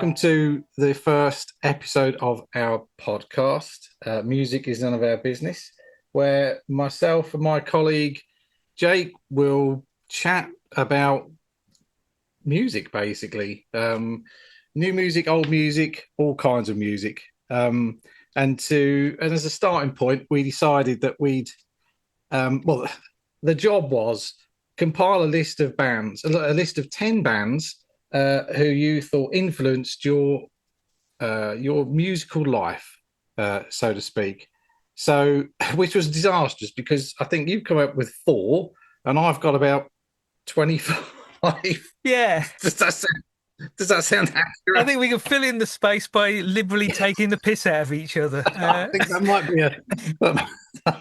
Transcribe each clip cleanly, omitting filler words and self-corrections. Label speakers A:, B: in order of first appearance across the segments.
A: welcome to the first episode of our podcast, Music is None of Our Business, where myself and my colleague Jake will chat about music, basically. New music, old music, all kinds of music. And as a starting point, we decided that the job was compile a list of bands, a list of 10 bands who you thought influenced your musical life, so to speak. So, which was disastrous because I think you've come up with 4, and I've got about 25.
B: Yeah,
A: Does that sound accurate?
B: I think we can fill in the space by liberally taking the piss out of each other.
A: I think that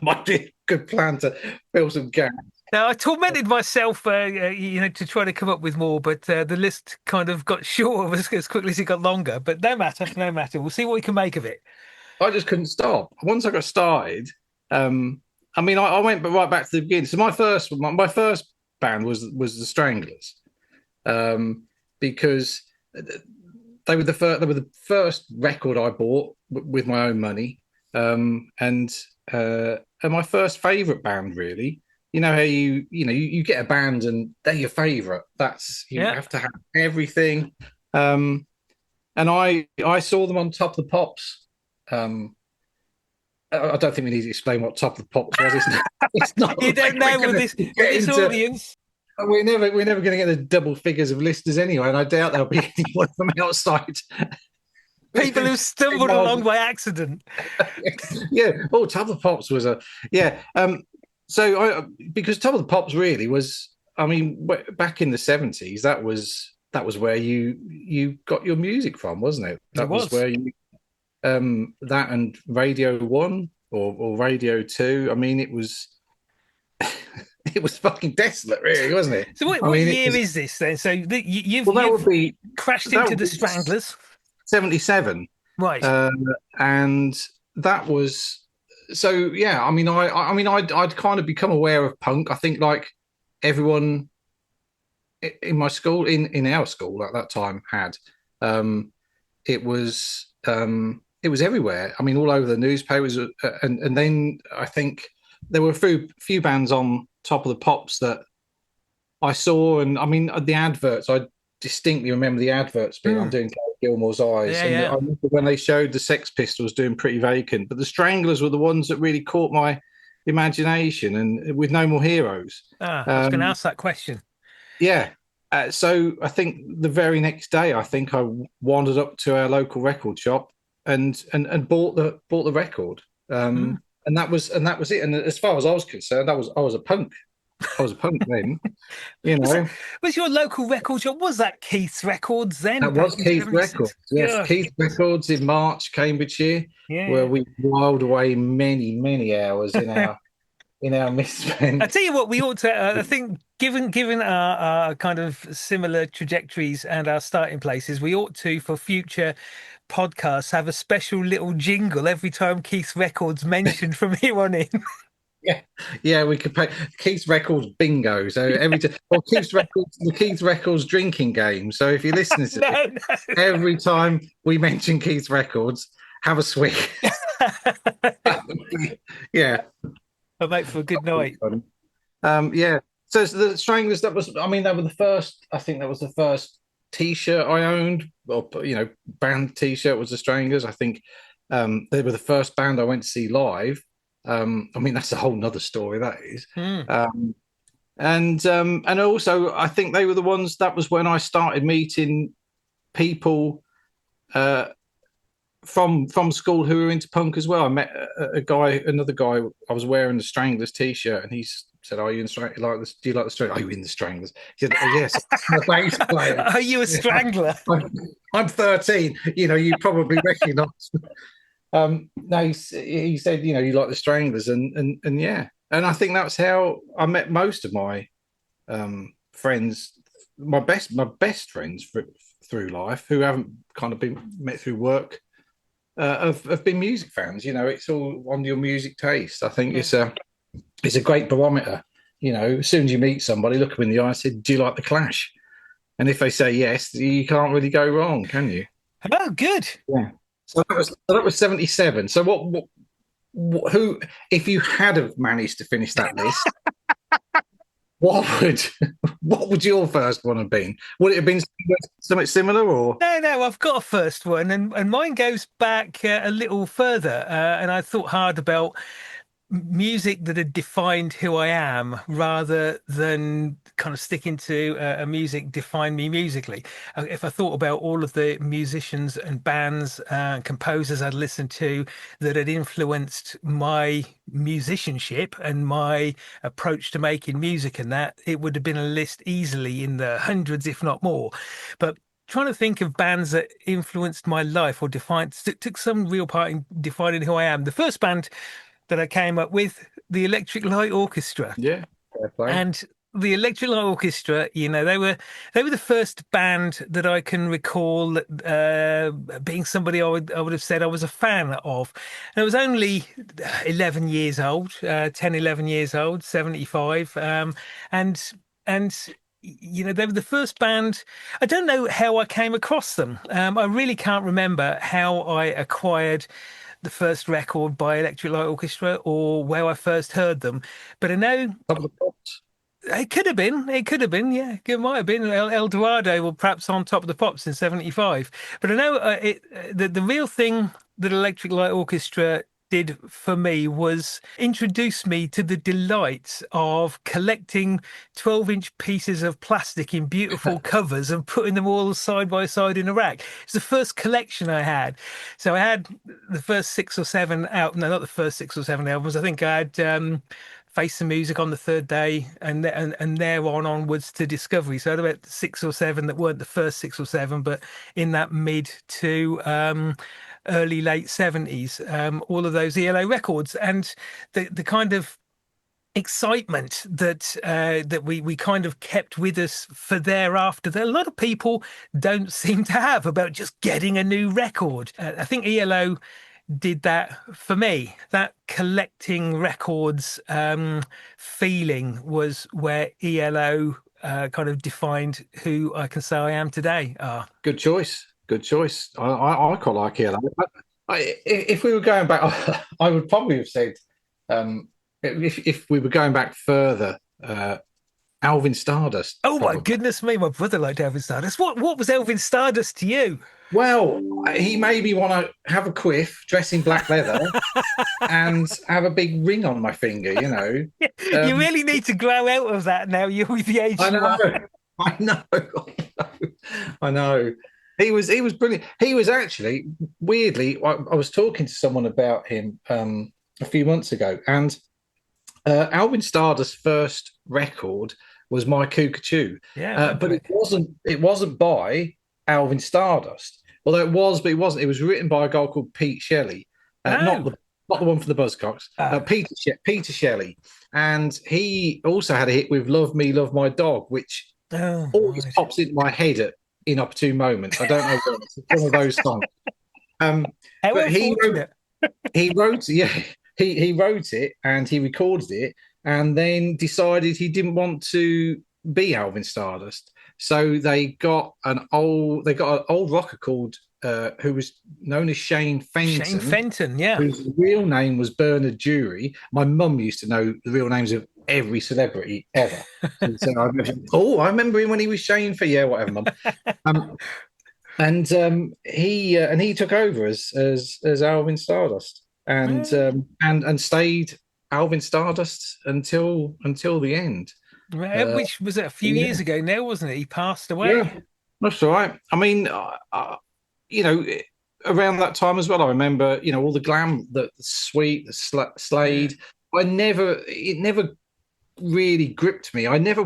A: might be a good plan to fill some gaps.
B: Now, I tormented myself, to try to come up with more, but the list kind of got shorter as quickly as it got longer. But no matter, no matter. We'll see what we can make of it.
A: I just couldn't stop. Once I got started, I went right back to the beginning. So my first band was the Stranglers, because they were the first record I bought with my own money, and my first favourite band, really. You know how you get a band and they're your favourite. You have to have everything. And I saw them on Top of the Pops. I don't think we need to explain what Top of the Pops was. It's not
B: you don't know with this audience.
A: We're never going to get the double figures of listeners anyway, and I doubt there'll be anyone from outside.
B: People who stumbled along by accident.
A: Yeah. Oh, Top of the Pops was because Top of the Pops really was. I mean, back in the 70s, that was where you got your music from, wasn't it? That was where you that and Radio 1 or Radio 2. I mean, it was it was fucking desolate, really, wasn't it?
B: So what year is this then? So you've crashed into the Stranglers.
A: 77,
B: right?
A: And that was so. Yeah, I mean, I'd kind of become aware of punk. I think like everyone in my school, in our school at that time had. It was everywhere. I mean, all over the newspapers, and then I think there were a few bands on Top of the Pops that I saw, and I mean the adverts. I distinctly remember the adverts being on doing Gilmore's Eyes. I remember when they showed the Sex Pistols doing Pretty Vacant, but the Stranglers were the ones that really caught my imagination, and with No More Heroes.
B: I was going to ask that question.
A: Yeah. So I think the very next day, I think I wandered up to our local record shop and bought the record. And that was it. And as far as I was concerned, I was a punk. I was a punk then, you know.
B: Was your local record shop? Was that Keith's Records then?
A: That was Keith's Records. Yes, yeah. Keith's Records in March, Cambridgeshire, where we whiled away many hours in our misspent.
B: I tell you what, we ought to. I think, given our kind of similar trajectories and our starting places, we ought to, for future podcasts, have a special little jingle every time Keith's Records mentioned from here on in.
A: Yeah, we could pay Keith's Records bingo. So every time, or the Keith's Records drinking game. So if you're listening to it, every time we mention Keith's Records, have a swig. Yeah,
B: I'll make for a good night.
A: Yeah. So the Stranglers, they were the first. I think that was the first T-shirt I owned, or band T-shirt was the Stranglers. I think they were the first band I went to see live. That's a whole nother story, that is. And also I think they were the ones, that was when I started meeting people from school who were into punk as well. I met another guy. I was wearing the Stranglers T-shirt, and he said, "Are you in Stranglers? Do you like the Stranglers? Are you in the Stranglers?" He said, "Oh, yes, I'm a bass player."
B: Are you a Strangler?
A: I'm 13. You probably recognise. No, he said, you like the Stranglers, and yeah, and I think that's how I met most of my friends, my best friends through life, who haven't kind of been met through work, have been music fans. It's all on your music taste. I think it's a great barometer. As soon as you meet somebody, look them in the eye and say, "Do you like the Clash?" And if they say yes, you can't really go wrong, can you?
B: Oh, good.
A: Yeah. So that was 77. So who, if you had have managed to finish that list, what would what would your first one have been? Would it have been something similar or?
B: No, no, I've got a first one, and mine goes back a little further. And I thought hard about music that had defined who I am rather than kind of sticking to a music define me musically. If I thought about all of the musicians and bands and composers I'd listened to that had influenced my musicianship and my approach to making music and that, it would have been a list easily in the hundreds, if not more. But trying to think of bands that influenced my life or defined took some real part in defining who I am. The first band that I came up with, the Electric Light Orchestra.
A: Yeah, fair play.
B: And the Electric Light Orchestra, they were the first band that I can recall being somebody I would have said I was a fan of. And I was only 11 years old, 10, 11 years old, 75. And and they were the first band. I don't know how I came across them. I really can't remember how I acquired the first record by Electric Light Orchestra or where I first heard them. But I know
A: Top of the pops.
B: it could have been. It could have been. Yeah, it might have been El Dorado or perhaps on Top of the Pops in '75. But I know the real thing that Electric Light Orchestra did for me was introduce me to the delights of collecting 12-inch pieces of plastic in beautiful covers and putting them all side by side in a rack. It's the first collection I had. So I had the first six or seven out. No, not the first six or seven albums. I think I had Face the Music on the third day, and there onwards to Discovery. So I had about six or seven that weren't the first six or seven, but in that mid to early late 70s, all of those ELO records, and the kind of excitement that we kind of kept with us for thereafter that a lot of people don't seem to have about just getting a new record. I think ELO did that for me. That collecting records feeling was where ELO kind of defined who I can say I am today.
A: Good choice. Good choice. I quite like it. If we were going back, I would probably have said, if we were going back further, Alvin Stardust,
B: Oh my
A: probably.
B: goodness me, my brother liked Elvis Stardust. What was Elvis Stardust to you?
A: Well, he made me want to have a quiff, dress in black leather, and have a big ring on my finger.
B: You
A: Um,
B: really need to grow out of that now. You're with the age
A: I
B: you
A: know,
B: are.
A: I know, I know. He was brilliant. He was actually weirdly. I was talking to someone about him a few months ago, and Alvin Stardust's first record was My Cuckoo,
B: Yeah, I remember
A: but it
B: it.
A: wasn't. It wasn't by Alvin Stardust. Although it was, but it wasn't. It was written by a guy called Pete Shelley, not
B: Oh,
A: the one for the Buzzcocks.
B: oh,
A: Peter Shelley, and he also had a hit with "Love Me, Love My Dog," which
B: oh,
A: always
B: right.
A: pops into my head at inopportune moments. I don't know why. It's one of those songs. Um,
B: How
A: but
B: unfortunate.
A: he wrote yeah he wrote it and he recorded it and then decided he didn't want to be Alvin Stardust. So they got an old rocker called who was known as Shane
B: Shane
A: Fenton,
B: Fenton, yeah.
A: whose real name was Bernard Jury. My mum used to know the real names of every celebrity ever. So I remember him when he was Shane for yeah, whatever, mum. Um, and he took over as Alvin Stardust and stayed Alvin Stardust until the end. Uh,
B: Which was a few
A: yeah,
B: years ago now, wasn't it? He passed away.
A: yeah, that's all right. I mean, you know, around that time as well, I remember all the glam, the Sweet, the
B: Yeah.
A: Slade. It never really gripped me. I never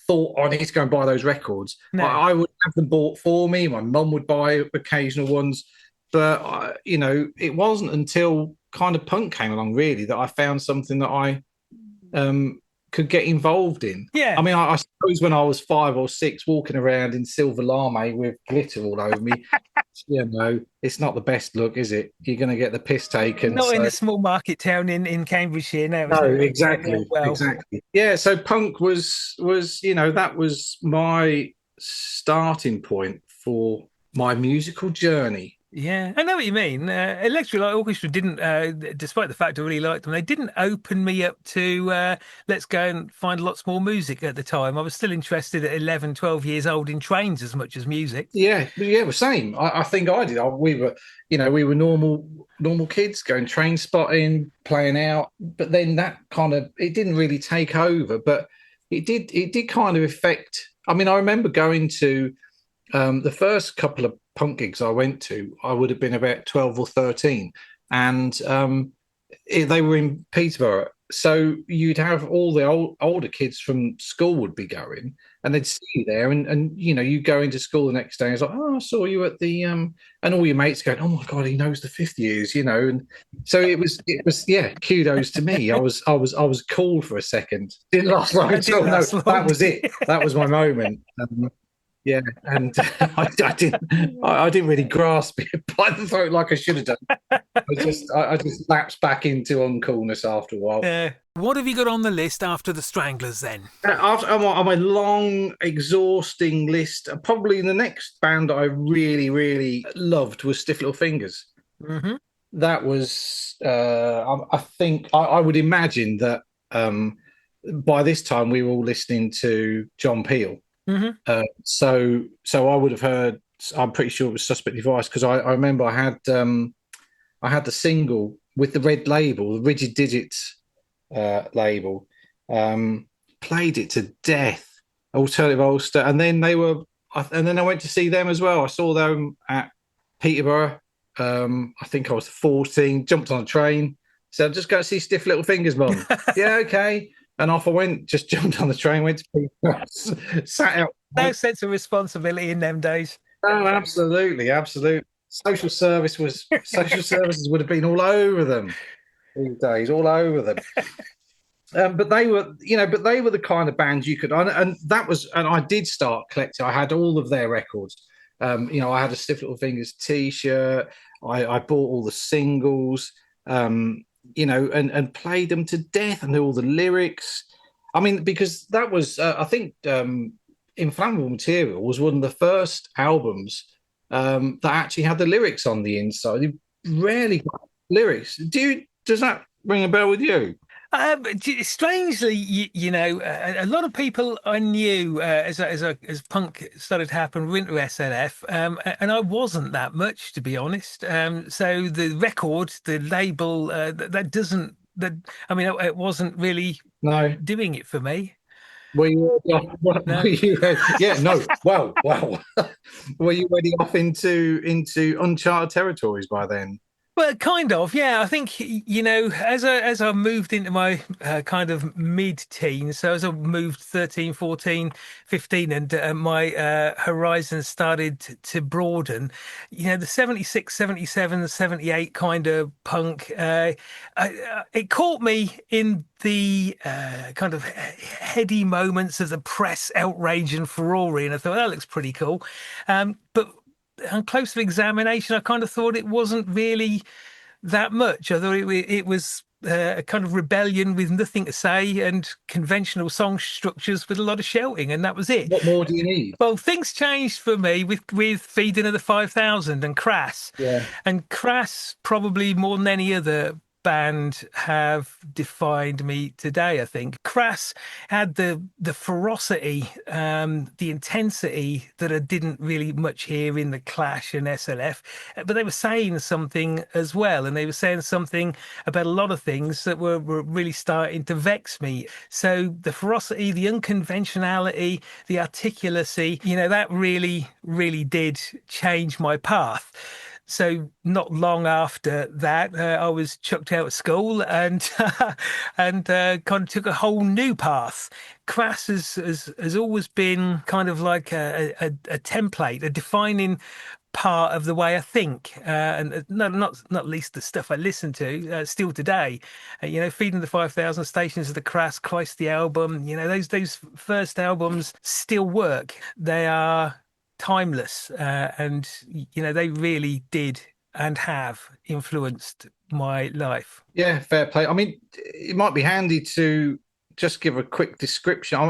A: thought I need to go and buy those records. I,
B: No.
A: I would have them bought for me. My mum would buy occasional ones, but it wasn't until kind of punk came along really that I found something that I um, could get involved in.
B: Yeah.
A: I mean, I suppose when I was 5 or 6, walking around in silver lame with glitter all over me, it's not the best look, is it? You're going to get the piss taken.
B: Not in
A: So
B: a small market town in Cambridgeshire. No, it's
A: no,
B: not going to go down
A: exactly,
B: well.
A: exactly. Yeah, so punk was that was my starting point for My musical journey.
B: Yeah, I know what you mean. Electric Light Orchestra didn't, despite the fact I really liked them, they didn't open me up to let's go and find lots more music at the time. I was still interested at 11, 12 years old in trains as much as music.
A: Yeah, yeah, the same. I think I did. We were, we were normal kids going train spotting, playing out. But then that kind of it didn't really take over, but it did kind of affect. I mean, I remember going to the first couple of punk gigs I went to. I would have been about 12 or 13, and they were in Peterborough. So you'd have all the older kids from school would be going, and they'd see you there, and you go into school the next day. And it's like, oh, I saw you at the and all your mates going, oh my god, he knows the fifth years, and so it was yeah, kudos to me. I was cool for a second. Didn't last long
B: That
A: at
B: didn't
A: all. No,
B: last long.
A: that was it. That was my moment. Yeah, and I didn't really grasp it by the throat like I should have done. I just lapsed back into uncoolness after a while.
B: What have you got on the list after the Stranglers then?
A: After on my long, exhausting list, probably the next band I really, really loved was Stiff Little Fingers.
B: Hmm.
A: That was, I think, I would imagine that by this time we were all listening to John Peel.
B: Hmm.
A: So I would have heard. I'm pretty sure it was Suspect Device because I remember I had the single with the red label, the Rigid Digits label. Um, Played it to death. Alternative Ulster, and then and then I went to see them as well. I saw them at Peterborough. I think I was 14. Jumped on a train. Said, "Just go see Stiff Little Fingers, Mum." Yeah, okay. And off I went. Just jumped on the train. Went to Peterborough. Sat out.
B: No sense of responsibility in them days.
A: Oh, absolutely, absolutely. Social services would have been all over them these days, all over them. But they were the kind of bands you could, and I did start collecting. I had all of their records. I had a Stiff Little Fingers T-shirt. I bought all the singles, and played them to death. I knew all the lyrics. I mean, because that was, I think, Inflammable Material was one of the first albums that actually had the lyrics on the inside. You rarely got lyrics. Does that ring a bell with you?
B: Strangely, a lot of people I knew as punk started to happen were into SNF, and I wasn't that much, to be honest. So the record, the label, that doesn't that I mean, it wasn't really
A: No.
B: doing it for me.
A: Were you
B: No.
A: were you yeah, no. Wow. Were you already off into uncharted territories by then?
B: Well, kind of, yeah. I think, as I moved into my kind of mid-teens, so as I moved 13, 14, 15, and my horizons started to broaden, the 76, 77, 78 kind of punk, it caught me in the kind of heady moments of the press outrage and furore, and I thought that looks pretty cool. But on closer examination, I kind of thought it wasn't really that much. I thought it was a kind of rebellion with nothing to say and conventional song structures with a lot of shouting, and that was it.
A: What more do you need?
B: Well, things changed for me with Feeding of the 5,000 and Crass.
A: Yeah.
B: And Crass, probably more than any other band, have defined me today, I think. Crass had the ferocity, the intensity that I didn't really much hear in the Clash and SLF, but they were saying something as well, and they were saying something about a lot of things that were really starting to vex me. So the ferocity, the unconventionality, the articulacy, that really, really did change my path. So not long after that, I was chucked out of school and kind of took a whole new path. Crass has always been kind of like a template, a defining part of the way I think, and not least the stuff I listen to still today. Feeding the 5,000, Stations of the Crass, Christ the album. Those first albums still work. They are timeless, and they really did and have influenced my life.
A: Yeah, fair play. I mean, it might be handy to just give a quick description.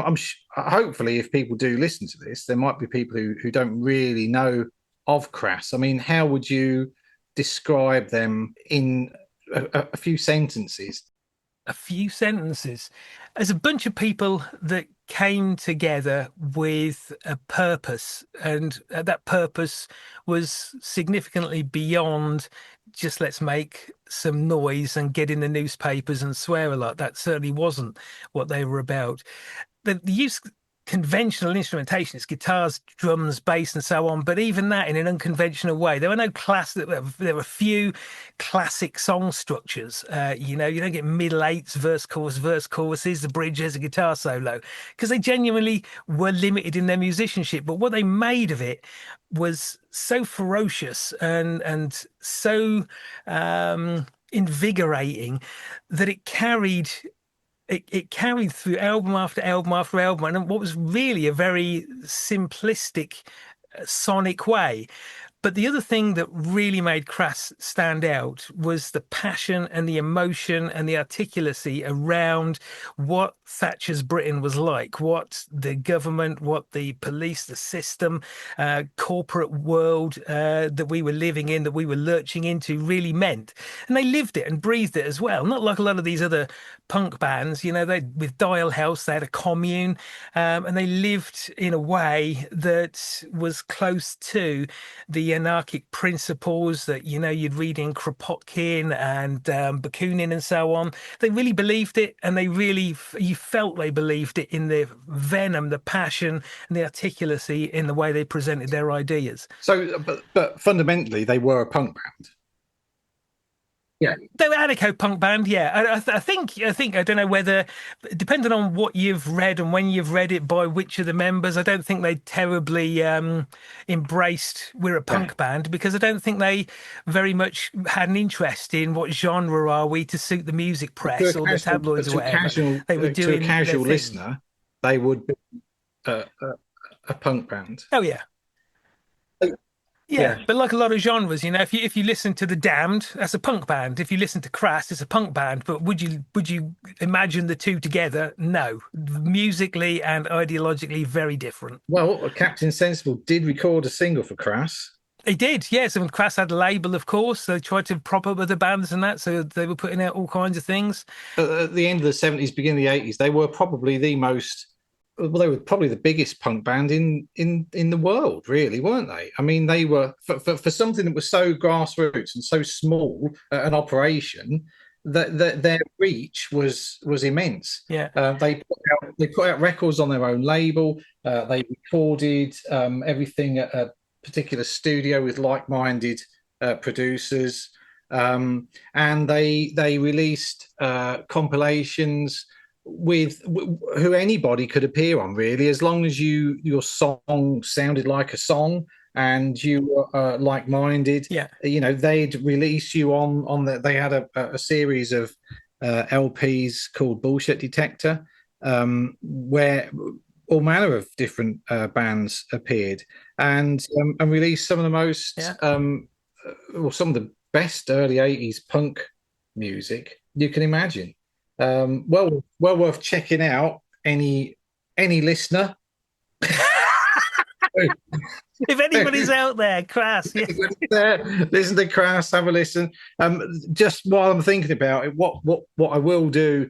A: Hopefully, if people do listen to this, there might be people who don't really know of Crass? I mean, how would you describe them in a few sentences?
B: A few sentences. As a bunch of people that came together with a purpose, and that purpose was significantly beyond just let's make some noise and get in the newspapers and swear a lot. That certainly wasn't what they were about. The use conventional instrumentation, it's guitars, drums, bass, and so on, but even that in an unconventional way. There were no there were few classic song structures. You don't get middle eights, verse choruses, the bridges, a guitar solo, because they genuinely were limited in their musicianship. But what they made of it was so ferocious and so invigorating that it carried through album after album after album, and what was really a very simplistic sonic way. But the other thing that really made Crass stand out was the passion and the emotion and the articulacy around what Thatcher's Britain was like, what the government, what the police, the system, corporate world that we were living in, that we were lurching into really meant. And they lived it and breathed it as well. Not like a lot of these other punk bands, they with Dial House, they had a commune, and they lived in a way that was close to the anarchic principles that you'd read in Kropotkin and Bakunin and so on. They really believed it, and you felt they believed it in the venom, the passion, and the articulacy in the way they presented their ideas.
A: So, but fundamentally, they were a punk band. Yeah,
B: They were anarcho punk band, yeah. I think I don't know whether, depending on what you've read and when you've read it by which of the members, I don't think they terribly embraced we're a
A: yeah.
B: punk band, because I don't think they very much had an interest in what genre are we to suit the music press or the tabloids or whatever. They were
A: To a
B: doing their
A: casual
B: thing.
A: listener, they would be a punk band.
B: Oh yeah. Yeah,
A: Yeah,
B: but like a lot of genres, if you listen to The Damned, that's a punk band. If you listen to Crass, it's a punk band. But would you imagine the two together? No, musically and ideologically very different.
A: well, Captain Sensible did record a single for Crass.
B: They did, yes. And Crass had a label, of course. They tried to prop up other bands and that, so they were putting out all kinds of things.
A: At the end of the 70s, beginning of the 80s, they were probably they were probably the biggest punk band in the world, really, weren't they? I mean, they were for something that was so grassroots and so small an operation, that their reach was immense.
B: Yeah,
A: They put out records on their own label. They recorded everything at a particular studio with like-minded producers, and they released compilations with who anybody could appear on, really, as long as your song sounded like a song and you were like-minded.
B: yeah,
A: They'd release you they had a series of LPs called Bullshit Detector, where all manner of different bands appeared, and released some of the most
B: yeah.
A: or some of the best early 80s punk music you can imagine. Well worth checking out. Any listener,
B: If anybody's out there, Crass, yeah.
A: listen to Crass, have a listen. Just while I'm thinking about it, what I will do,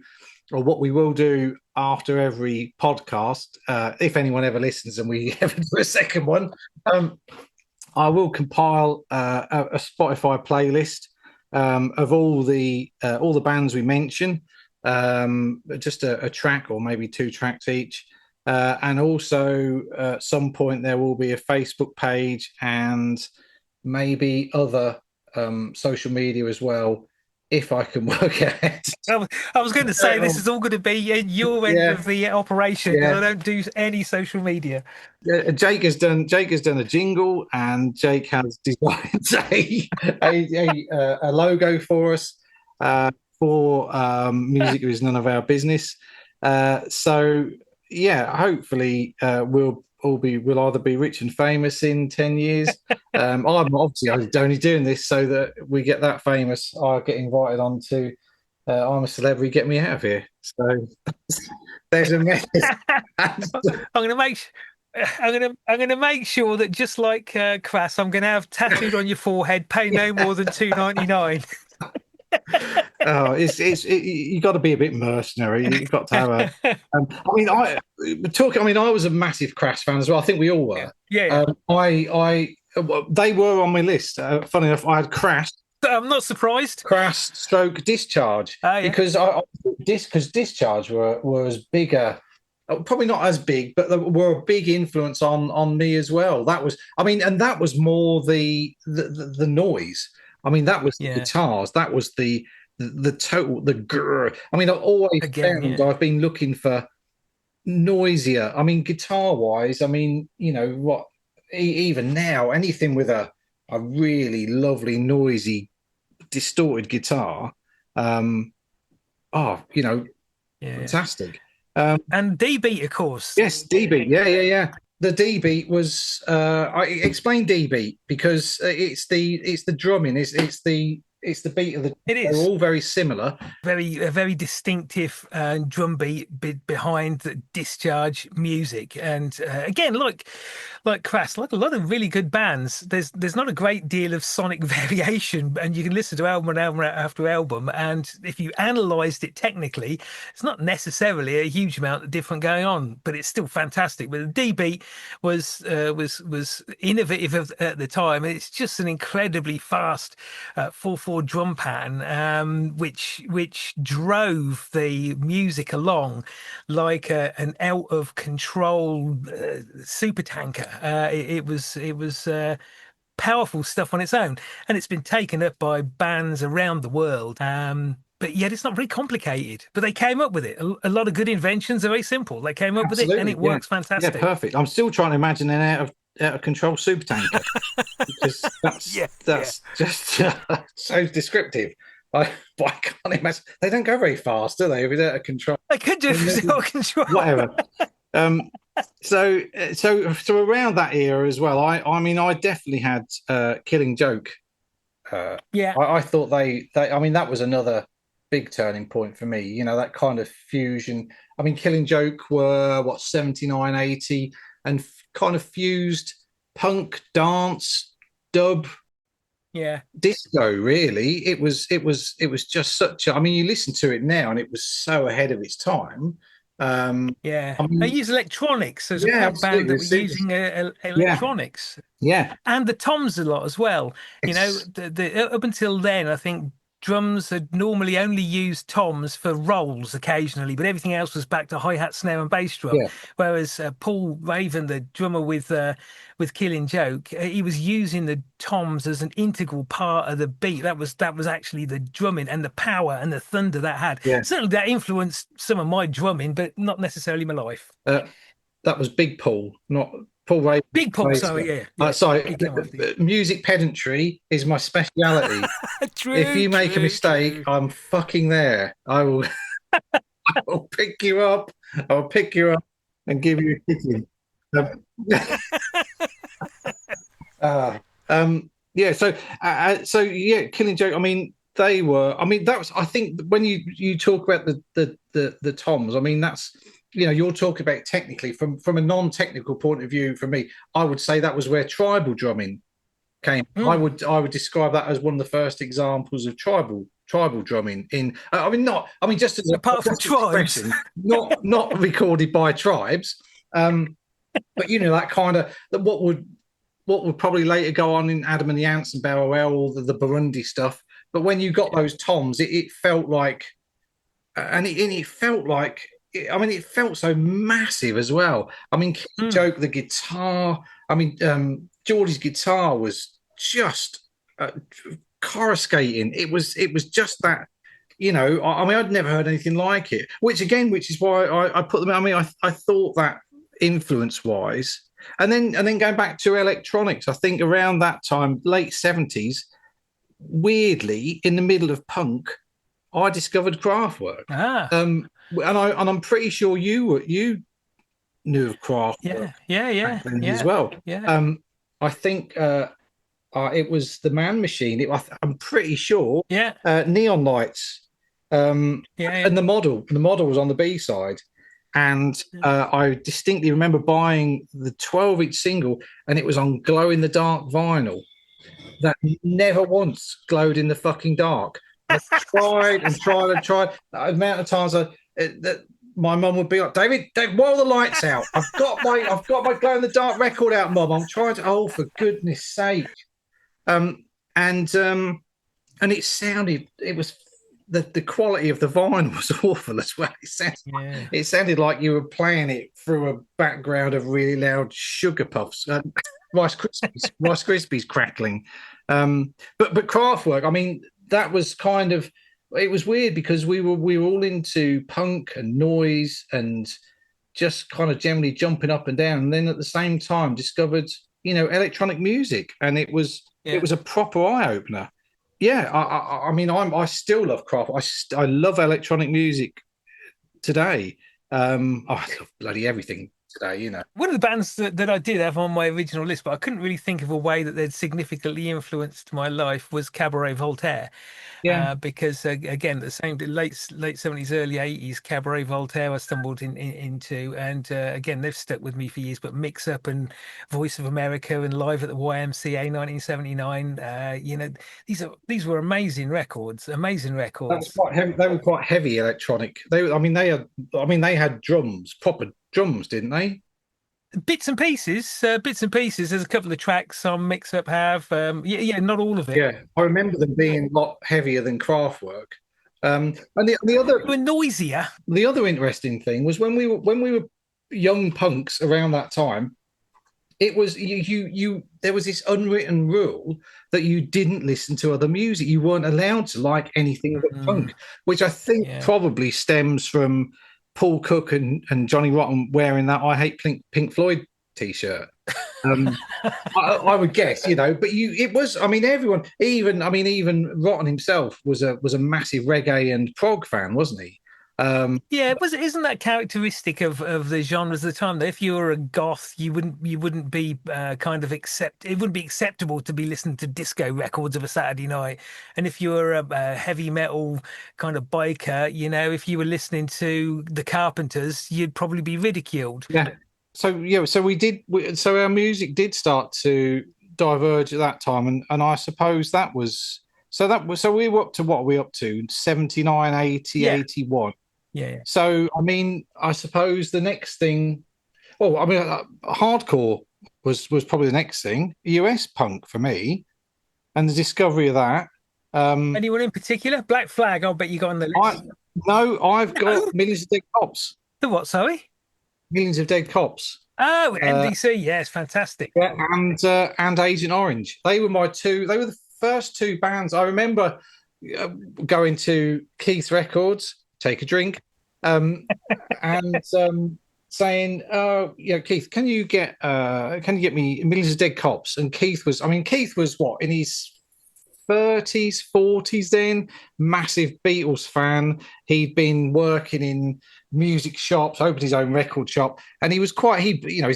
A: or what we will do after every podcast, if anyone ever listens and we ever do a second one, I will compile a Spotify playlist of all the bands we mention, just a track or maybe two tracks each. And also, at some point, there will be a Facebook page and maybe other social media as well, if I can work it.
B: I was going to say this is all going to be your end
A: Yeah,
B: of the operation, because I
A: yeah.
B: don't do any social media.
A: Jake has done a jingle, and Jake has designed a logo for us for music is none of our business. So yeah, hopefully we'll either be rich and famous in 10 years. I'm only doing this so that we get that famous. I get invited on to I'm a Celebrity, get me out of here. So there's a message.
B: I'm going to I'm gonna make sure that just like Crass, I'm gonna have tattooed on your forehead, pay no more than 2.99.
A: Oh, you got to be a bit mercenary. You've got to have a. I mean, I mean, I was a massive Crash fan as well. I think we all
B: Yeah,
A: were.
B: yeah, yeah.
A: Well, they were on my list. Funny enough, I had
B: I'm not surprised.
A: Crash, Stroke, Discharge
B: Oh yeah,
A: because because Discharge were as bigger. Probably not as big, but they were a big influence on me as well. That was, I mean, and that was more the noise. I mean, that was the
B: yeah.
A: guitars. That was the total the grr. I mean, I've always
B: Again,
A: found
B: yeah,
A: I've been looking for noisier. I mean, guitar wise, I mean, what? Even now, anything with a really lovely, noisy, distorted guitar, um, oh,
B: yeah.
A: fantastic. Um,
B: And D beat, of course.
A: yes, D beat. Yeah, yeah, yeah. The D beat was. I explained D beat because it's the drumming. It's the beat of the.
B: It
A: They're
B: is.
A: all very similar.
B: A very distinctive drum beat behind the Discharge music, and again, like Crass, like a lot of really good bands, there's not a great deal of sonic variation, and you can listen to album and album after album, and if you analysed it technically, it's not necessarily a huge amount of different going on, but it's still fantastic. But the D beat was innovative at the time. It's just an incredibly fast 4/4 drum pattern, which drove the music along like an out of control super tanker. It was powerful stuff on its own, and it's been taken up by bands around the world. But yet it's not very complicated. But they came up with it. A lot of good inventions are very simple. They came up with it, and
A: Absolutely,
B: it
A: yeah,
B: works
A: yeah,
B: fantastic.
A: perfect. I'm still trying to imagine an out of control super tanker because that's
B: Yeah, yeah.
A: that's just so descriptive. I can't imagine they don't go very fast, do they? If it's out of control,
B: They could do it without control.
A: whatever. Um, so around that era as well, I mean, I definitely had Killing Joke. Uh,
B: Yeah,
A: I thought I mean, that was another big turning point for me. That kind of fusion. I mean, Killing Joke were what 79, 80, and kind of fused punk, dance, dub,
B: yeah.
A: disco. Really, it was just such a. I mean, you listen to it now, and it was so ahead of its time.
B: Yeah,
A: I
B: they
A: mean,
B: use electronics. There's a
A: yeah,
B: punk band
A: absolutely.
B: that were
A: It's super.
B: using
A: Yeah,
B: electronics
A: yeah.
B: and the toms a lot as well.
A: It's
B: Up until then, I think drums had normally only used toms for rolls occasionally, but everything else was back to hi-hat, snare, and bass drum.
A: yeah,
B: Whereas Paul Raven, the drummer with Killing Joke, he was using the toms as an integral part of the beat. That was actually the drumming and the power and the thunder that had.
A: yeah.
B: Certainly, that influenced some of my drumming, but not necessarily my life.
A: Uh, that was Big Paul, not Paul Ray.
B: Big Paul, sorry, yeah, yeah,
A: Sorry,
B: he came after you.
A: music pedantry is my speciality. If
B: True,
A: you make a
B: true,
A: mistake,
B: true.
A: I'm fucking there. I will, I will pick you up. I will pick you up and give you a kicking. Um, uh, yeah. So yeah, Killing Joke. I mean, they were. I mean, that was. I think when you talk about the toms. I mean, that's. You're talking about technically from a non-technical point of view. For me, I would say that was where tribal drumming came. I
B: Mm.
A: would I would describe that as one of the first examples of tribal drumming in. I mean, not. I mean, just as a
B: Apart from
A: just
B: tribes.
A: expression, not recorded by tribes. Um, but that kind of what would probably later go on in Adam and the Ants and Bow Wow, all the Burundi stuff. But when you got those toms, it felt like, and it felt like. I mean, it felt so massive as well. I mean,
B: Mm.
A: Joke, the guitar. I mean, Geordie's guitar was just uh, coruscating. It was just that. I mean, I'd never heard anything like it. Which is why I put them. I mean, I thought that influence wise, and then going back to electronics, I think around that time, late 70s, weirdly in the middle of punk, I discovered Kraftwerk.
B: Ah,
A: And I'm pretty sure you knew of Kraftwerk
B: yeah, yeah,
A: back
B: yeah,
A: then as
B: yeah,
A: well.
B: yeah,
A: I think it was the Man Machine. I'm pretty sure
B: yeah,
A: Neon Lights, um,
B: yeah, yeah.
A: and the model was on the B side. And I distinctly remember buying the 12-inch single, and it was on glow in the dark vinyl that never once glowed in the fucking dark. I tried and tried and tried. The amount of times that my mum would be like, David, why are the lights out? I've got my glow in the dark record out, Mum. I'm trying to. Oh, for goodness sake! Um, and it sounded. It was the quality of the vinyl was awful as well. It sounded like you were playing it through a background of really loud sugar puffs, Rice Krispies crackling. But Kraftwerk, I mean, that was kind of, it was weird because we were all into punk and noise and just kind of generally jumping up and down, and then at the same time discovered electronic music, and it was a proper eye opener. Yeah, I mean, I still love Kraft. I love electronic music today. I love bloody everything today.
B: One of the bands that I did have on my original list, but I couldn't really think of a way that they'd significantly influenced my life, was Cabaret Voltaire.
A: Yeah,
B: Because again, the same late 70s, early 80s, Cabaret Voltaire I stumbled into, and again they've stuck with me for years. But Mix Up and Voice of America and Live at the YMCA 1979, these were amazing records, amazing
A: that was
B: records.
A: quite heavy. They were quite heavy electronic. They had drums, proper drums, didn't they?
B: Bits and pieces. There's a couple of tracks on Mix Up have, not all of it.
A: Yeah, I remember them being a lot heavier than Kraftwerk. And
B: They were noisier.
A: the other interesting thing was when we were young punks around that time. It was you there was this unwritten rule that you didn't listen to other music. You weren't allowed to like anything but
B: Mm,
A: punk, which I think
B: yeah.
A: probably stems from Paul Cook and Johnny Rotten wearing that I Hate Pink Floyd t-shirt. Um, I would guess, but it was. I mean, everyone, even Rotten himself was a massive reggae and prog fan, wasn't he?
B: Yeah, isn't that characteristic of the genres of the time? That if you were a goth, you wouldn't be kind of accept. It wouldn't be acceptable to be listening to disco records of a Saturday night. And if you were a heavy metal kind of biker, if you were listening to the Carpenters, you'd probably be ridiculed.
A: Yeah. So our music did start to diverge at that time, and I suppose so we were up to what are we up to 79, 80,
B: Yeah,
A: 81.
B: yeah.
A: So I mean, I suppose the next thing, well, I mean, hardcore was probably the next thing. US punk for me, and the discovery of that.
B: Anyone in particular? Black Flag. I'll bet you got on the
A: I
B: list.
A: no, I've
B: No,
A: got Millions of Dead Cops.
B: the what? Sorry.
A: Millions of Dead Cops.
B: Oh,
A: Uh,
B: MDC. Yes, fantastic.
A: Yeah, and Agent Orange. They were my two. They were the first two bands I remember uh, going to Keith Records, take a drink, um, and saying, yeah, Keith, can you get me Millions of Dead Cops?" And Keith was what, in his 30s, 40s then, massive Beatles fan. He'd been working in music shops, opened his own record shop, and he's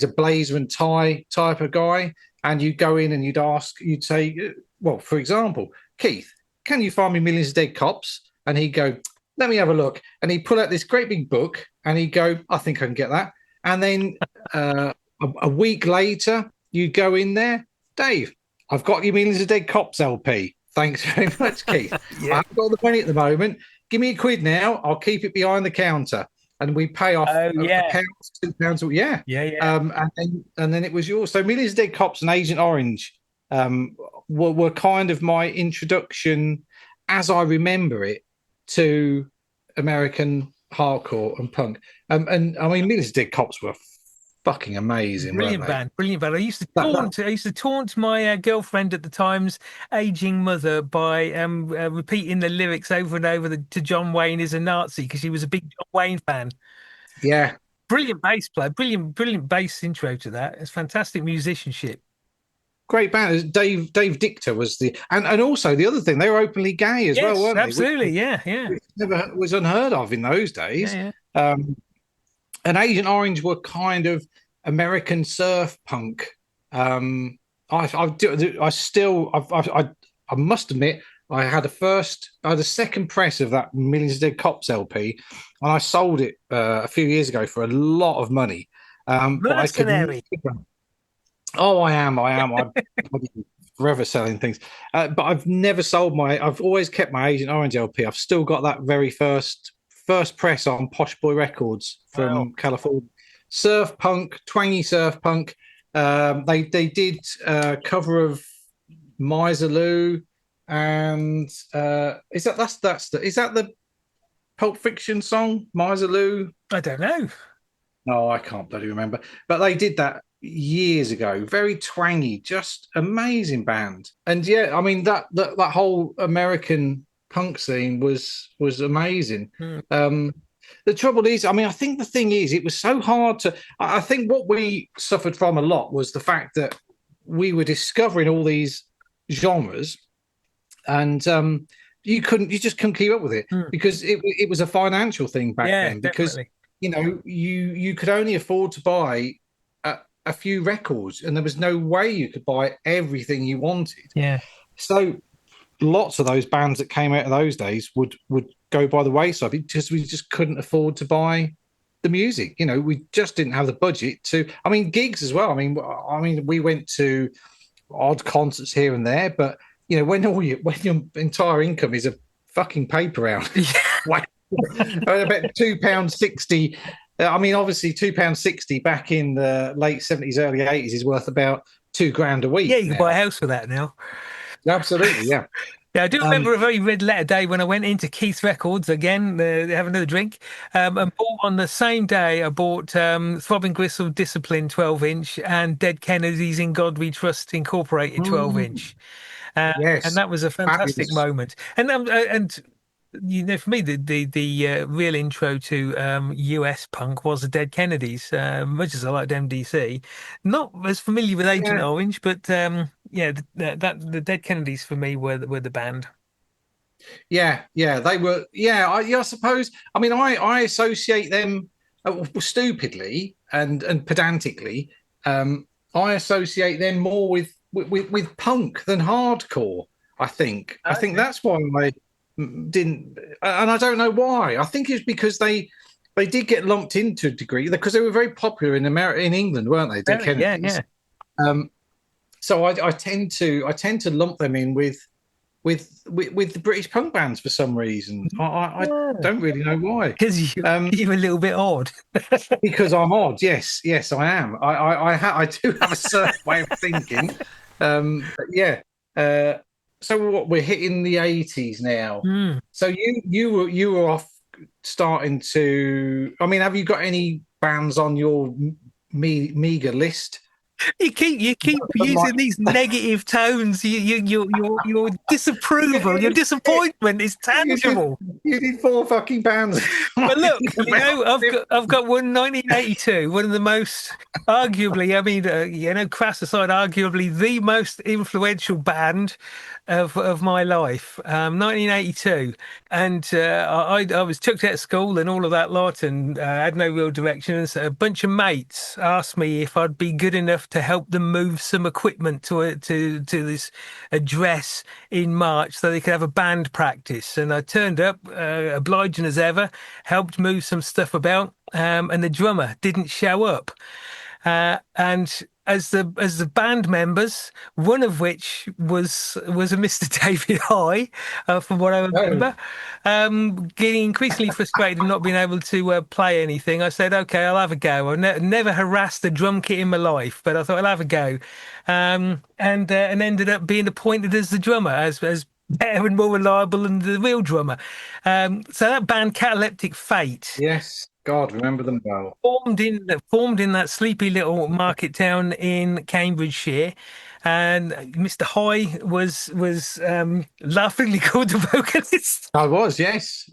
A: a blazer and tie type of guy. And you'd go in and you'd say, well, for example, Keith, can you find me Millions of Dead Cops? And he'd go, let me have a look. And he'd pull out this great big book and he'd go, I think I can get that. And then a week later, you'd go in there, Dave, I've got your Millions of Dead Cops LP. Thanks very much, Keith.
B: Yeah.
A: I haven't got the money at the moment. Give me £1 now. I'll keep it behind the counter. And we pay off
B: Oh, yeah.
A: £1, £2. Yeah.
B: Yeah, yeah.
A: And then it was yours. So Millions of Dead Cops and Agent Orange were kind of my introduction, as I remember it, to American hardcore and punk. And I mean, Millions of Dead Cops were fucking amazing,
B: Brilliant
A: weren't they?
B: band, brilliant band. I used to taunt my girlfriend at the time's aging mother by repeating the lyrics over and over to John Wayne is a Nazi because she was a big John Wayne fan.
A: Yeah.
B: Brilliant bass player, brilliant bass intro to that. It's fantastic musicianship.
A: Great band. Dave Dictor was and also the other thing, they were openly gay as well,
B: Yes,
A: weren't
B: absolutely.
A: they?
B: Yeah.
A: Which never was unheard of in those days.
B: Yeah.
A: And Agent Orange were kind of American surf punk. I must admit, I had a second press of that Millions of Dead Cops LP, and I sold it a few years ago for a lot of money. But I could
B: Mercenary.
A: never. Oh, I am. I'm forever selling things. But I've never sold my. I've always kept my Agent Orange LP. I've still got that very first press on Posh Boy Records
B: Wow.
A: from California. Surf punk, twangy surf punk. They did a cover of Miserloo, and is that the Pulp Fiction song Miserloo?
B: I don't know.
A: No, I can't bloody remember. But they did that years ago. Very twangy, just amazing band. And yeah, I mean that whole American punk scene was amazing.
B: Hmm.
A: Um, the trouble is, I mean, I think the thing is, it was so hard to. I think what we suffered from a lot was the fact that we were discovering all these genres, and you just couldn't keep up with it
B: Hmm.
A: because it was a financial thing back
B: Yeah,
A: then. Because
B: definitely.
A: you could only afford to buy a few records, and there was no way you could buy everything you wanted.
B: Yeah.
A: So lots of those bands that came out of those days would go by the wayside because we just couldn't afford to buy the music. We just didn't have the budget to. I mean, gigs as well. I mean, we went to odd concerts here and there, but when your entire income is a fucking paper round, like about £2.60. I mean, obviously £2.60 back in the late '70s, early '80s is worth about 2 grand a
B: Yeah,
A: week
B: you can buy a
A: now.
B: house for that now.
A: Absolutely, yeah.
B: Yeah, I do remember
A: Um,
B: a very red letter day when I went into Keith Records again, have another drink, and bought on the same day. I bought Throbbing Gristle Discipline 12-inch and Dead Kennedys In God We Trust Incorporated 12-inch, and
A: yes,
B: that was a fantastic
A: fabulous.
B: moment. And for me, the real intro to US punk was the Dead Kennedys. Much as I liked MDC, not as familiar with Agent
A: Yeah,
B: Orange, but yeah, the Dead Kennedys for me were the band.
A: yeah, they were. Yeah, I suppose. I mean, I associate them stupidly and pedantically. Um, I associate them more with punk than hardcore. I think
B: Okay.
A: that's why I didn't, and I don't know why. I think it's because they did get lumped into a degree because they were very popular in America, in England, weren't they? Dead
B: Very, yeah,
A: Kennedys.
B: yeah.
A: Um, so I tend to lump them in with the British punk bands for some reason. I
B: Yeah.
A: don't really know why.
B: Because
A: Um,
B: you're a little bit odd.
A: because I'm odd. Yes, I am. I do have a certain way of thinking. But yeah. Uh, so what we're hitting the '80s now.
B: Hmm.
A: So you were off starting to. I mean, have you got any bands on your meager list?
B: You keep
A: Like
B: using these negative tones. Your disapproval, your disappointment is
A: you did
B: tangible.
A: you did four fucking bands.
B: But look,
A: About
B: I've got one 1982, one of the most arguably, I mean, crass aside, arguably the most influential band of my life, 1982, and I was chucked out of school and all of that lot, and had no real direction. And so a bunch of mates asked me if I'd be good enough to help them move some equipment to this address in March so they could have a band practice. And I turned up, obliging as ever, helped move some stuff about, and the drummer didn't show up. And as the band members, one of which was a Mr. David High, from what I
A: oh,
B: remember, getting increasingly frustrated and not being able to play anything, I said, "Okay, I'll have a go." I've never harassed a drum kit in my life, but I thought I'll have a go, and ended up being appointed as the drummer, as better and more reliable than the real drummer. So that band, Cataleptic Fate,
A: yes, God, remember them well.
B: formed in that sleepy little market town in Cambridgeshire, and Mr. High was laughingly called the vocalist.
A: I was, yes,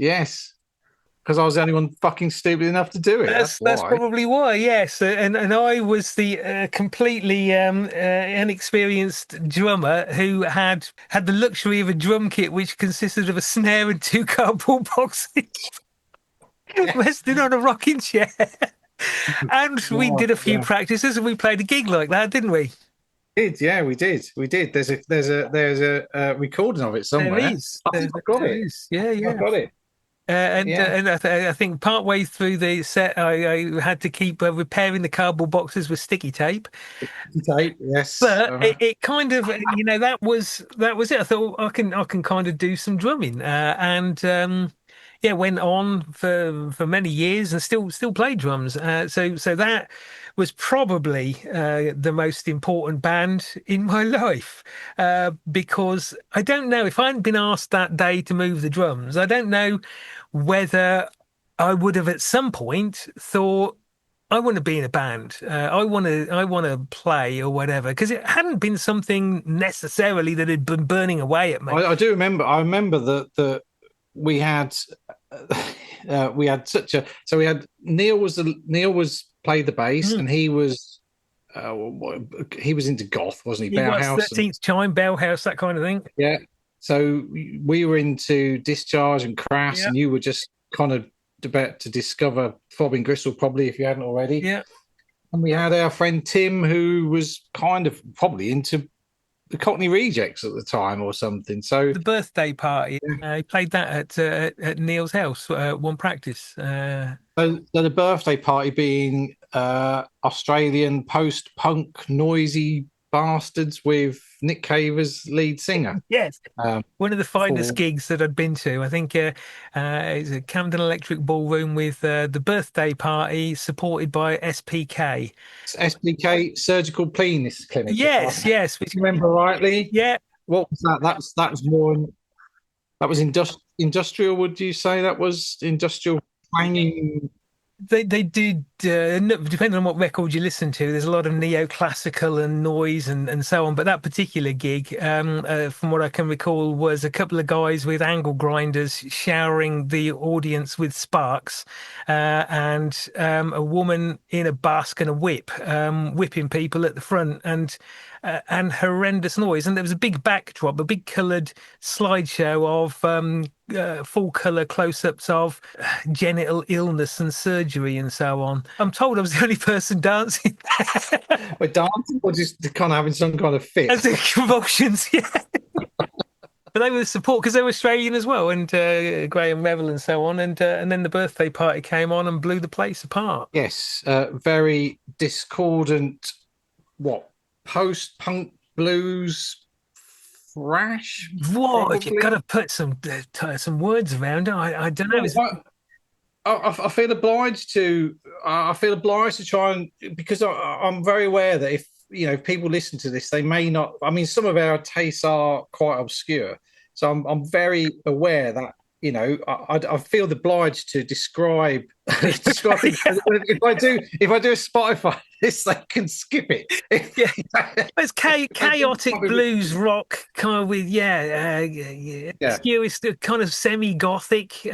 A: because I was the only one fucking stupid enough to do it. That's
B: That's
A: why.
B: probably why, yes. And I was the completely inexperienced drummer who had the luxury of a drum kit which consisted of a snare and two cardboard boxes
A: Yeah,
B: resting on a rocking chair. And we
A: God,
B: did a few
A: yeah.
B: practices and we played a gig like that, didn't we?
A: did. Yeah, we did. We did. There's a recording of it
B: There
A: somewhere.
B: is.
A: I think I've got
B: There
A: it.
B: is. Yeah,
A: I've
B: yeah.
A: got it. Yeah.
B: And I think partway through the set, I had to keep repairing the cardboard boxes with sticky tape.
A: Tape. Yes.
B: But it kind of, that was it. I thought, "Oh, I can kind of do some drumming, and yeah, went on for many years and still play drums. So that was probably the most important band in my life, because I don't know if I hadn't been asked that day to move the drums, I don't know whether I would have at some point thought, I want to be in a band. I want to play or whatever, because it hadn't been something necessarily that had been burning away at me.
A: I do remember. I remember that we had we had such a so we had Neil was played the bass,
B: Mm.
A: and uh, he was into goth, wasn't he?
B: It was
A: Bauhaus and
B: 13th Chime, Bell House, that kind of thing.
A: yeah. So we were into Discharge and Crass,
B: Yeah,
A: and you were just kind of about to discover Fobbing Gristle, probably if you hadn't already.
B: yeah.
A: And we had our friend Tim, who was kind of probably into the Cockney Rejects at the time or something. So
B: The birthday party. He played that at Neil's house, one practice.
A: so the birthday party being Australian post-punk noisy bastards with Nick Cave as lead singer.
B: Yes,
A: Um,
B: one of the finest
A: for
B: gigs that I'd been to. I think it's a Camden Electric Ballroom with the birthday party supported by SPK.
A: SBK Surgical Penis Clinic, if
B: Yes,
A: I
B: yes, which,
A: remember rightly.
B: yeah.
A: What was that? That was more. That was industrial. Would you say that was industrial clanging?
B: They did, depending on what record you listen to, there's a lot of neoclassical and noise and so on. But that particular gig, from what I can recall, was a couple of guys with angle grinders showering the audience with sparks, and a woman in a basque and a whip, whipping people at the front, and horrendous noise. And there was a big backdrop, a big coloured slideshow of full colour close-ups of genital illness and surgery and so on. I'm told I was the only person dancing there.
A: We're dancing or just kind of having some kind of fit?
B: As the convulsions, yeah. But they were the support because they were Australian as well, and Graham Revel and so on, and then the birthday party came on and blew the place apart.
A: Yes, very discordant. What post-punk blues thrash?
B: What, you've got
A: Probably.
B: to put some words around it. I don't know.
A: I feel obliged to. I feel obliged to try and because I'm very aware that if people listen to this, they may not. I mean, some of our tastes are quite obscure, so I'm very aware that I feel obliged to describe describe things. If I do a Spotify this, they can skip it.
B: Yeah, it's chaotic
A: Probably-
B: blues rock kind of with yeah,
A: yeah,
B: obscure, kind of semi-gothic.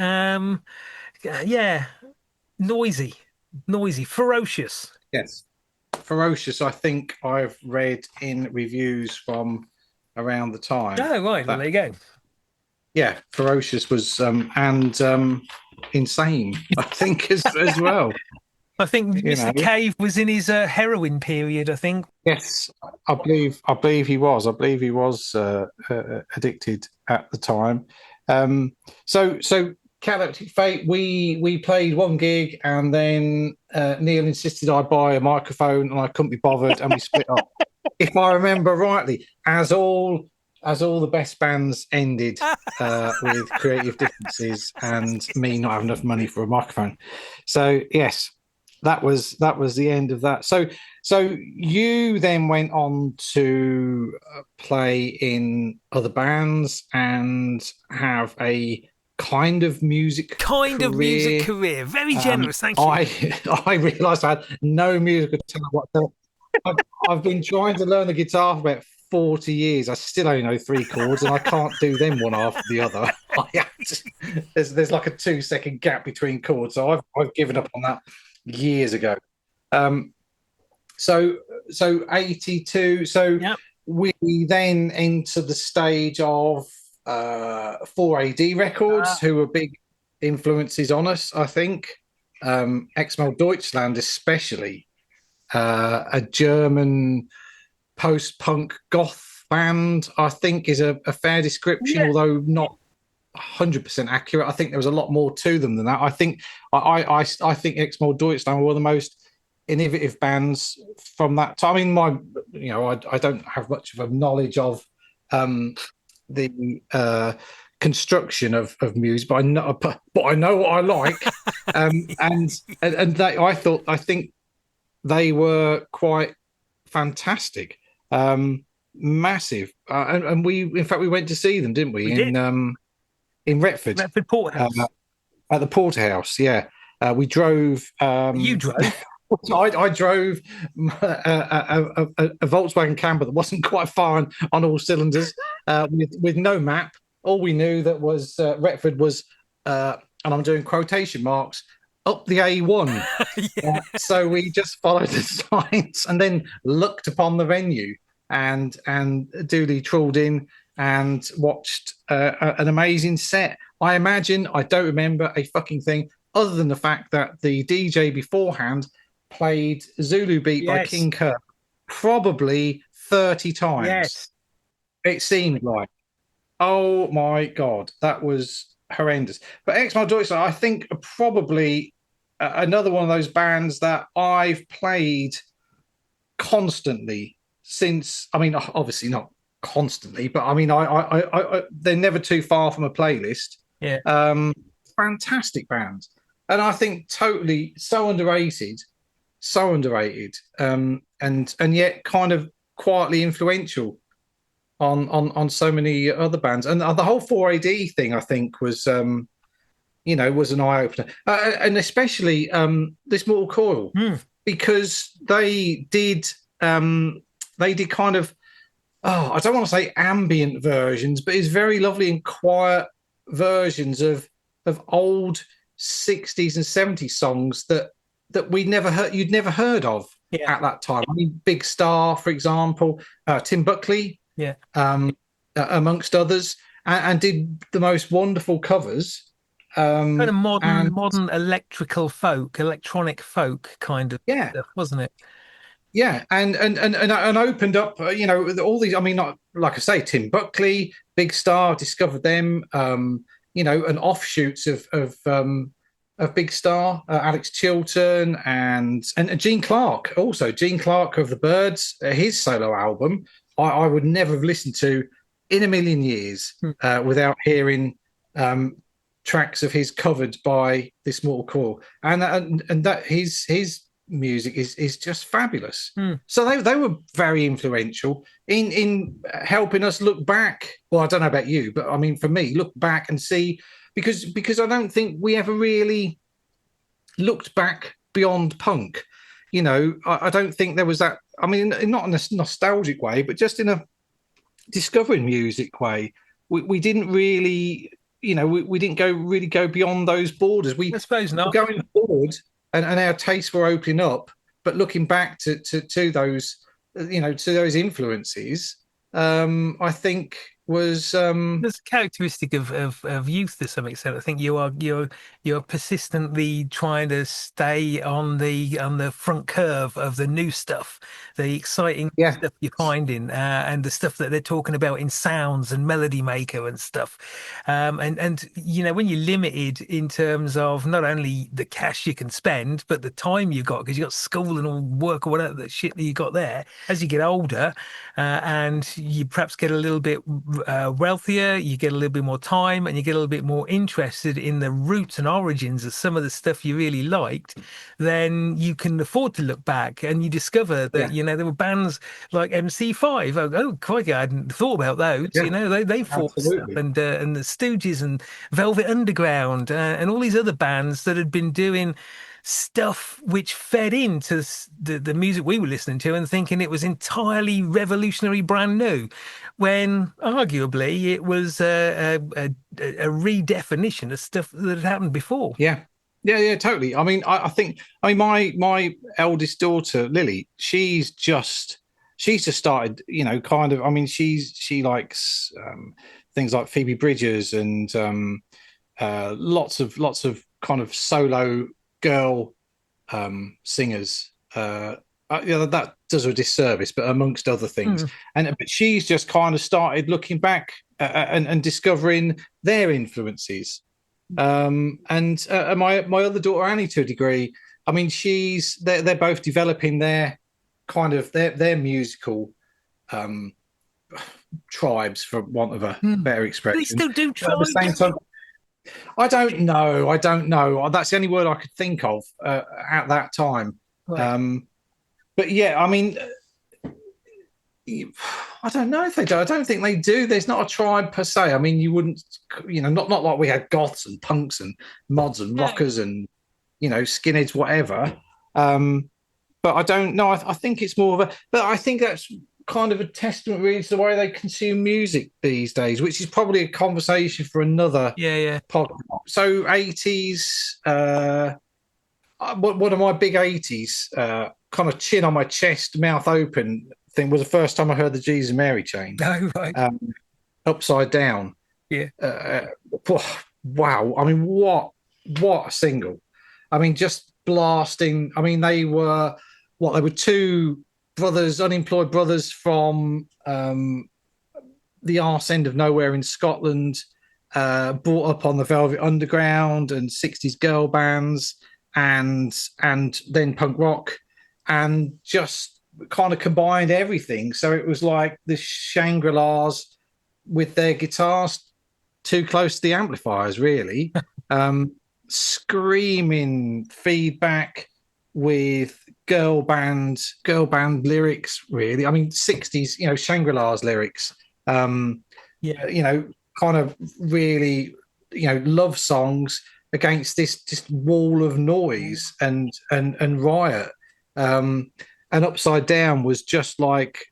B: Yeah, noisy, noisy, ferocious.
A: yes, ferocious. I think I've read in reviews from around the time
B: Oh, right. Well,
A: that
B: there you go.
A: yeah, ferocious was and insane. I think as well.
B: I think
A: You
B: Mr.
A: know,
B: Cave was in his heroin period, I think.
A: yes, I believe he was. I believe he was addicted at the time. So Galactic Fate, we played one gig, and then Neil insisted I buy a microphone, and I couldn't be bothered, and we split up. If I remember rightly, as all the best bands ended with creative differences and me not having enough money for a microphone. So yes, that was the end of that. So you then went on to play in other bands and have a kind of music
B: Kind of music
A: career.
B: career. Very generous, thank you.
A: I realised I had no musical talent whatsoever. I've been trying to learn the guitar for about 40 years. I still only know three chords, and I can't do them one after the other. There's like a 2 second gap between chords, so I've given up on that years ago. Um, so 82. So
B: Yep.
A: we then enter the stage of 4AD Records, who were big influences on us, I think. Exmal Deutschland, especially, a German post-punk goth band, I think is a fair description,
B: Yeah,
A: although not 100% accurate. I think there was a lot more to them than that. I think Exmoor Deutschland were one of the most innovative bands from that time. I mean, I don't have much of a knowledge of the construction of music, but I know what I like. And they, I think they were quite fantastic, massive, and we, in fact, we went to see them, didn't we,
B: we did.
A: in Retford,
B: Retford
A: uh,
B: Porterhouse.
A: at the Porterhouse. Yeah, we drove.
B: You drove.
A: I drove a Volkswagen camper that wasn't quite firing on all cylinders, with no map. All we knew that was Retford was, and I'm doing quotation marks, up the A1.
B: Yeah.
A: So we just followed the signs and then looked upon the venue and duly trawled in and watched an amazing set. I don't remember a fucking thing other than the fact that the DJ beforehand played Zulu Beat by
B: Yes.
A: King Kirk probably 30 times.
B: Yes.
A: It seemed like. Oh my God, that was horrendous. But Ex Mal Deutschland, I think, are probably another one of those bands that I've played constantly since. I mean, obviously not constantly, but I mean, they're never too far from a playlist.
B: Yeah.
A: Um, Fantastic band, and I think totally so underrated, and yet kind of quietly influential on so many other bands. And the whole 4AD thing, I think, was an eye opener, and especially this Mortal Coil,
B: Mm.
A: because they did kind of, I don't want to say ambient versions, but it's very lovely and quiet versions of old 60s and 70s songs that you'd never heard of
B: Yeah.
A: at that time. I mean, Big Star, for example, Tim Buckley,
B: Yeah.
A: amongst others, and did the most wonderful covers.
B: Kind of
A: And
B: modern electronic folk kind of
A: yeah,
B: stuff, wasn't it?
A: yeah, and opened up, all these. I mean, not like I say, Tim Buckley, Big Star, discovered them. And offshoots of Big Star, Alex Chilton, and Gene Clark. Also, Gene Clark of the Byrds, his solo album, I would never have listened to in a million years
B: Hmm.
A: without hearing tracks of his covered by this Mortal Coil, and that his music is just fabulous.
B: Hmm.
A: So they were very influential in helping us look back. Well, I don't know about you, but I mean, for me, look back and see, because I don't think we ever really looked back beyond punk. I don't think there was that. I mean, not in a nostalgic way, but just in a discovering music way. We didn't really, we didn't go beyond those borders. We
B: I suppose
A: were
B: not.
A: going forward, and our tastes were opening up. But looking back to those, to those influences, I think was
B: There's a characteristic of youth to some extent. I think you're persistently trying to stay on the front curve of the new stuff, the exciting
A: yeah,
B: stuff you're finding, and the stuff that they're talking about in sounds and melody maker and stuff. And when you're limited in terms of not only the cash you can spend, but the time you got, because you got school and all work or whatever the shit that you got there. As you get older, and you perhaps get a little bit wealthier, you get a little bit more time, and you get a little bit more interested in the roots and origins of some of the stuff you really liked, then you can afford to look back and you discover that,
A: yeah,
B: there were bands like MC5. Oh, crikey, I hadn't thought about those.
A: yeah,
B: They formed stuff,
A: absolutely,
B: and the Stooges and Velvet Underground, and all these other bands that had been doing stuff which fed into the music we were listening to and thinking it was entirely revolutionary, brand new, when arguably it was a redefinition of stuff that had happened before.
A: yeah. Yeah, totally. I mean, I think, I mean, my eldest daughter Lily, she's just started, kind of. I mean, she likes things like Phoebe Bridgers and lots of kind of solo girl singers. does her a disservice, but amongst other things.
B: Mm.
A: And but she's just kind of started looking back and discovering their influences. And my other daughter Annie, to a degree, I mean, they're both developing their kind of their musical um, tribes, for want of a
B: Mm.
A: better
B: Do they
A: expression.
B: still do
A: But at the same
B: tribes?
A: time, I don't know. I don't know. That's the only word I could think of at that time.
B: Right.
A: Um, but yeah, I mean, I don't know if they do. I don't think they do. There's not a tribe per se. I mean, you wouldn't, not like we had goths and punks and mods and
B: No.
A: rockers and skinheads, whatever. But I don't know. I think it's more of a. But I think that's kind of a testament, really, to the way they consume music these days, which is probably a conversation for another
B: Yeah, yeah.
A: podcast. So 80s. One of my big 80s kind of chin on my chest, mouth open thing was the first time I heard the Jesus and Mary chain,
B: No, right.
A: upside down.
B: Yeah.
A: Wow. I mean, what a single. I mean, just blasting. I mean, they were two brothers, unemployed brothers from the arse end of nowhere in Scotland, brought up on the Velvet Underground and 60s girl bands and then punk rock, and just kind of combined everything. So it was like the Shangri-Las with their guitars too close to the amplifiers, really. Screaming feedback with girl band lyrics, really. I mean, 60s, Shangri-La's lyrics.
B: Yeah.
A: Kind of really, love songs against this just wall of noise and riot. And Upside Down was just like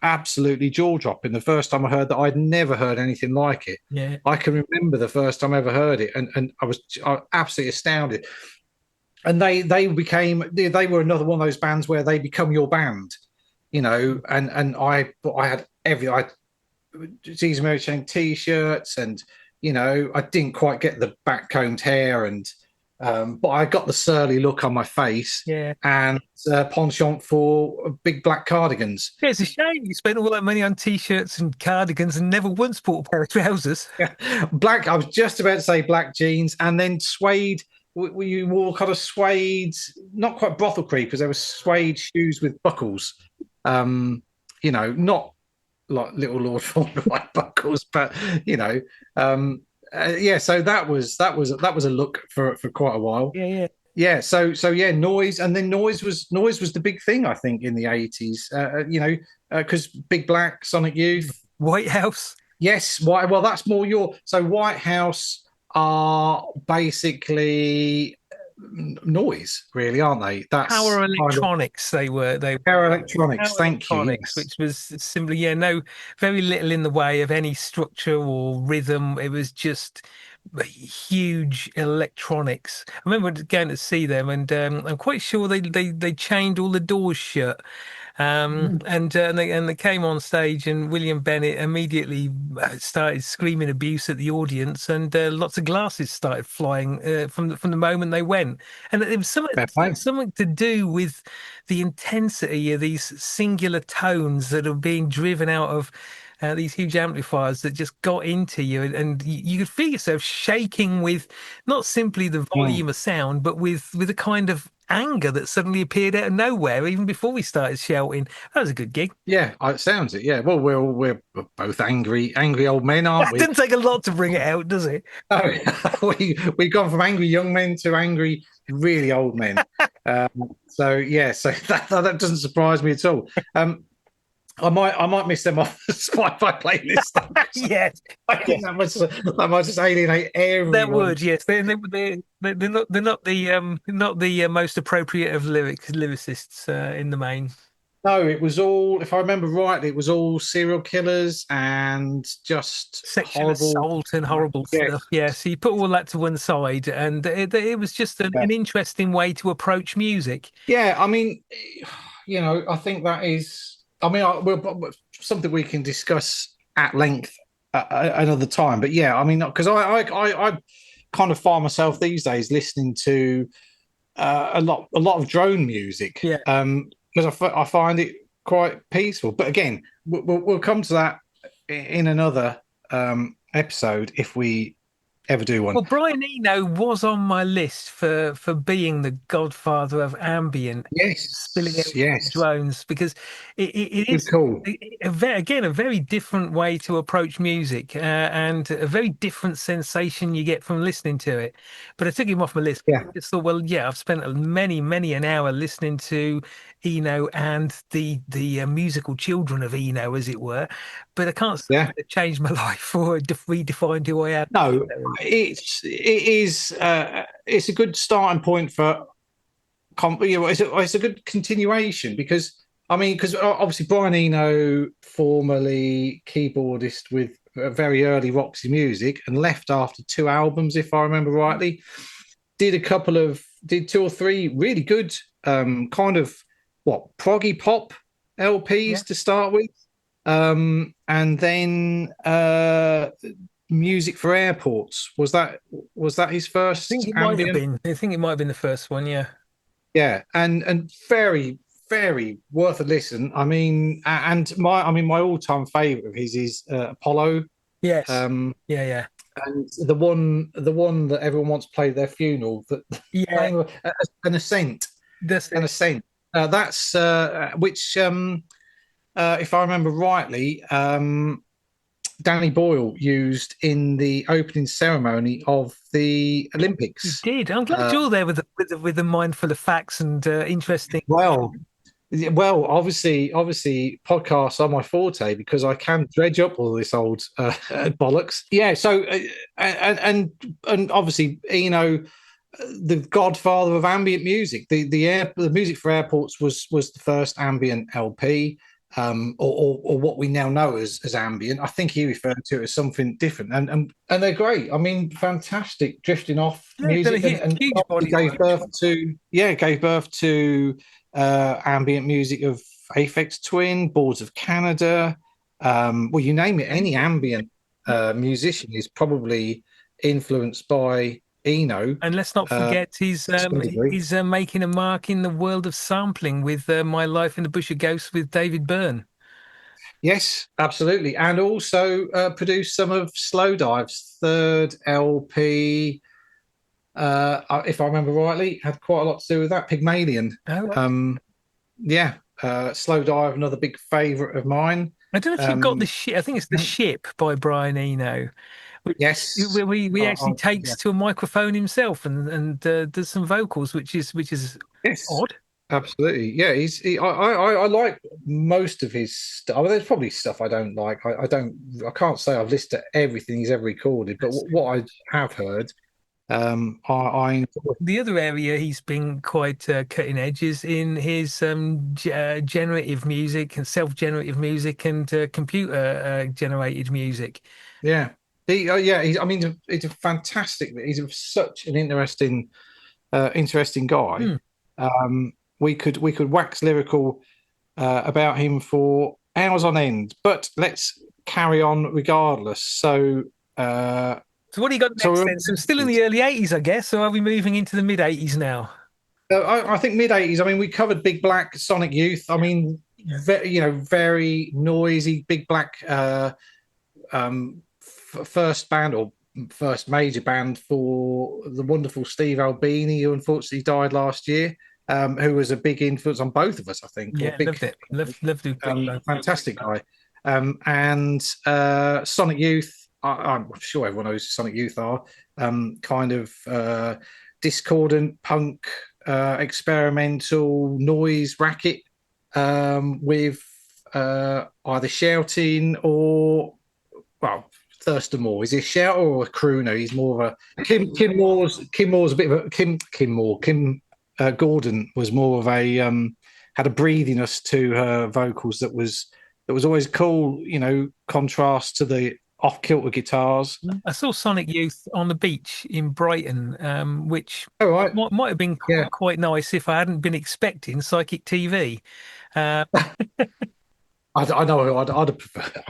A: absolutely jaw dropping. The first time I heard that, I'd never heard anything like it.
B: Yeah.
A: I can remember the first time I ever heard it, and I was absolutely astounded. And they were another one of those bands where they become your band, and I had Jesus Mary Chain t-shirts, and I didn't quite get the back combed hair, and but I got the surly look on my face,
B: Yeah.
A: and penchant for big black cardigans.
B: Yeah, it's a shame you spent all that money on t-shirts and cardigans and never once bought a pair of trousers.
A: Yeah. Black. I was just about to say black jeans, and then suede. We wore kind of suede, not quite brothel creepers. There were suede shoes with buckles. Not like Little Lord Fauntleroy buckles, but yeah. So that was a look for quite a while.
B: Yeah, yeah.
A: Yeah. So yeah, noise, and then noise was the big thing, I think, in the 80s. Because Big Black, Sonic Youth.
B: White House.
A: Yes. Well, that's more so White House are basically noise, really, aren't they? That's
B: Power Electronics. They were.
A: Power Electronics.
B: Power
A: Thank you.
B: Electronics,
A: Yes.
B: which was simply, no, very little in the way of any structure or rhythm. It was just huge electronics. I remember going to see them, and I'm quite sure they chained all the doors shut. And they came on stage, and William Bennett immediately started screaming abuse at the audience, and lots of glasses started flying from the moment they went. And it was something to do with the intensity of these singular tones that are being driven out of these huge amplifiers that just got into you, and you could feel yourself shaking with not simply the volume of sound, but with a kind of anger that suddenly appeared out of nowhere, even before we started shouting. That was a good gig.
A: Yeah, it sounds it. Yeah. Well, we're both angry old men, aren't
B: It
A: we?
B: didn't take a lot to bring it out, does it?
A: Oh, we've gone from angry young men to angry, really old men. So yeah, so that doesn't surprise me at all. I might miss them off the Spotify playlist.
B: Yes,
A: I think that might just alienate everyone.
B: that would. Yes, they're not the most appropriate of lyricists in the main.
A: No, it was all, if I remember rightly, it was all serial killers and just
B: Sexual
A: horrible
B: assault and horrible stuff. Yeah, so you put all that to one side, and it was just an interesting way to approach music.
A: Yeah, I mean, I think that is. I mean, something we can discuss at length another time. But yeah, I mean, because I kind of find myself these days listening to a lot of drone music.
B: Yeah.
A: because I find it quite peaceful. But again, we'll come to that in another episode if we ever do one.
B: Well, Brian Eno was on my list for being the godfather of ambient, spilling
A: Yes,
B: everything to
A: yes,
B: drones, because it
A: good
B: is
A: call.
B: again a very different way to approach music, and a very different sensation you get from listening to it. But I took him off my list.
A: Yeah,
B: I just thought, well, yeah, I've spent many an hour listening to Eno and the musical children of Eno, as it were. But I can't say
A: yeah.
B: that it changed my life or redefined who I am
A: No,
B: necessarily.
A: it's a good starting point for it's a good continuation because I mean because obviously Brian Eno, formerly keyboardist with very early Roxy Music, and left after two albums, if I remember rightly. Did two or three really good kind of what proggy pop
B: Yeah.
A: LPs to start with, and then Music for Airports. Was that his
B: Think
A: first
B: it might have
A: ambient?
B: been. I think it might have been the first one. Yeah.
A: Yeah, and very worth a listen. I mean, my all time favorite of his is Apollo,
B: Yes.
A: um,
B: Yeah. Yeah.
A: and the one that everyone wants to play at their funeral. That
B: Yeah.
A: an ascent,
B: That's
A: an
B: it.
A: ascent. That's which, if I remember rightly, Danny Boyle used in the opening ceremony of the
B: He
A: Olympics.
B: did. I'm glad
A: Uh,
B: you're there with the mind full of facts and interesting.
A: well, Well, obviously, podcasts are my forte because I can dredge up all this old bollocks. Yeah. So, and obviously, the godfather of ambient music. The music for airports was the first ambient LP, or what we now know as ambient. I think he referred to it as something different, and they're great. I mean, fantastic drifting off
B: Yeah, done a
A: music, and
B: huge
A: obviously
B: body of work.
A: gave birth to ambient music of Aphex Twin, Boards of Canada. Well, you name it, any ambient musician is probably influenced by Eno
B: And let's not
A: uh,
B: forget
A: to some degree.
B: he's making a mark in the world of sampling with My Life in the Bush of Ghosts with David Byrne.
A: Yes, absolutely. And also produced some of Slow Dive's third LP, if I remember rightly, had quite a lot to do with that. Pygmalion.
B: Oh, right.
A: Um, yeah, Slow Dive, another big favourite of mine.
B: I don't know if you've got the
A: Um,
B: ship. I think it's The Ship by Brian Eno, which
A: yes,
B: where we actually
A: yeah.
B: takes to a microphone himself and does some vocals, which is
A: Yes,
B: odd.
A: absolutely. Yeah, I like most of his stuff. Well, there's probably stuff I don't like. I can't say I've listened to everything he's ever recorded, but what I have heard, I enjoy.
B: The other area he's been quite cutting edge is in his generative music and self-generative music and computer generated music.
A: Yeah, yeah. I mean, he's a fantastic. Such an interesting guy.
B: Hmm.
A: We could wax lyrical about him for hours on end, but let's carry on regardless. Uh,
B: So what do you got
A: so
B: next
A: we're
B: then? So still in the early 80s, I guess, or are we moving into the mid 80s now?
A: I think mid 80s. I mean, we covered Big Black, Sonic Youth. I mean, very noisy. Big Black, first band or first major band for the wonderful Steve Albini, who unfortunately died last year. Who was a big influence on both of us, I think, or
B: Yeah,
A: big,
B: loved it. Loved the Big Bang.
A: fantastic guy. And Sonic Youth, I'm sure everyone knows who Sonic Youth are. Kind of discordant punk, experimental noise racket, with either shouting or, well, Thurston Moore. Is he a shouter or a crooner? He's more of a Kim Moore's a bit of a Kim Moore. Kim Gordon was more of a had a breathiness to her vocals that was always cool. Contrast to the off kilter guitars.
B: I saw Sonic Youth on the beach in Brighton, which
A: All right,
B: might have been
A: yeah.
B: quite nice if I hadn't been expecting psychic TV. Uh,
A: I know who I'd have preferred.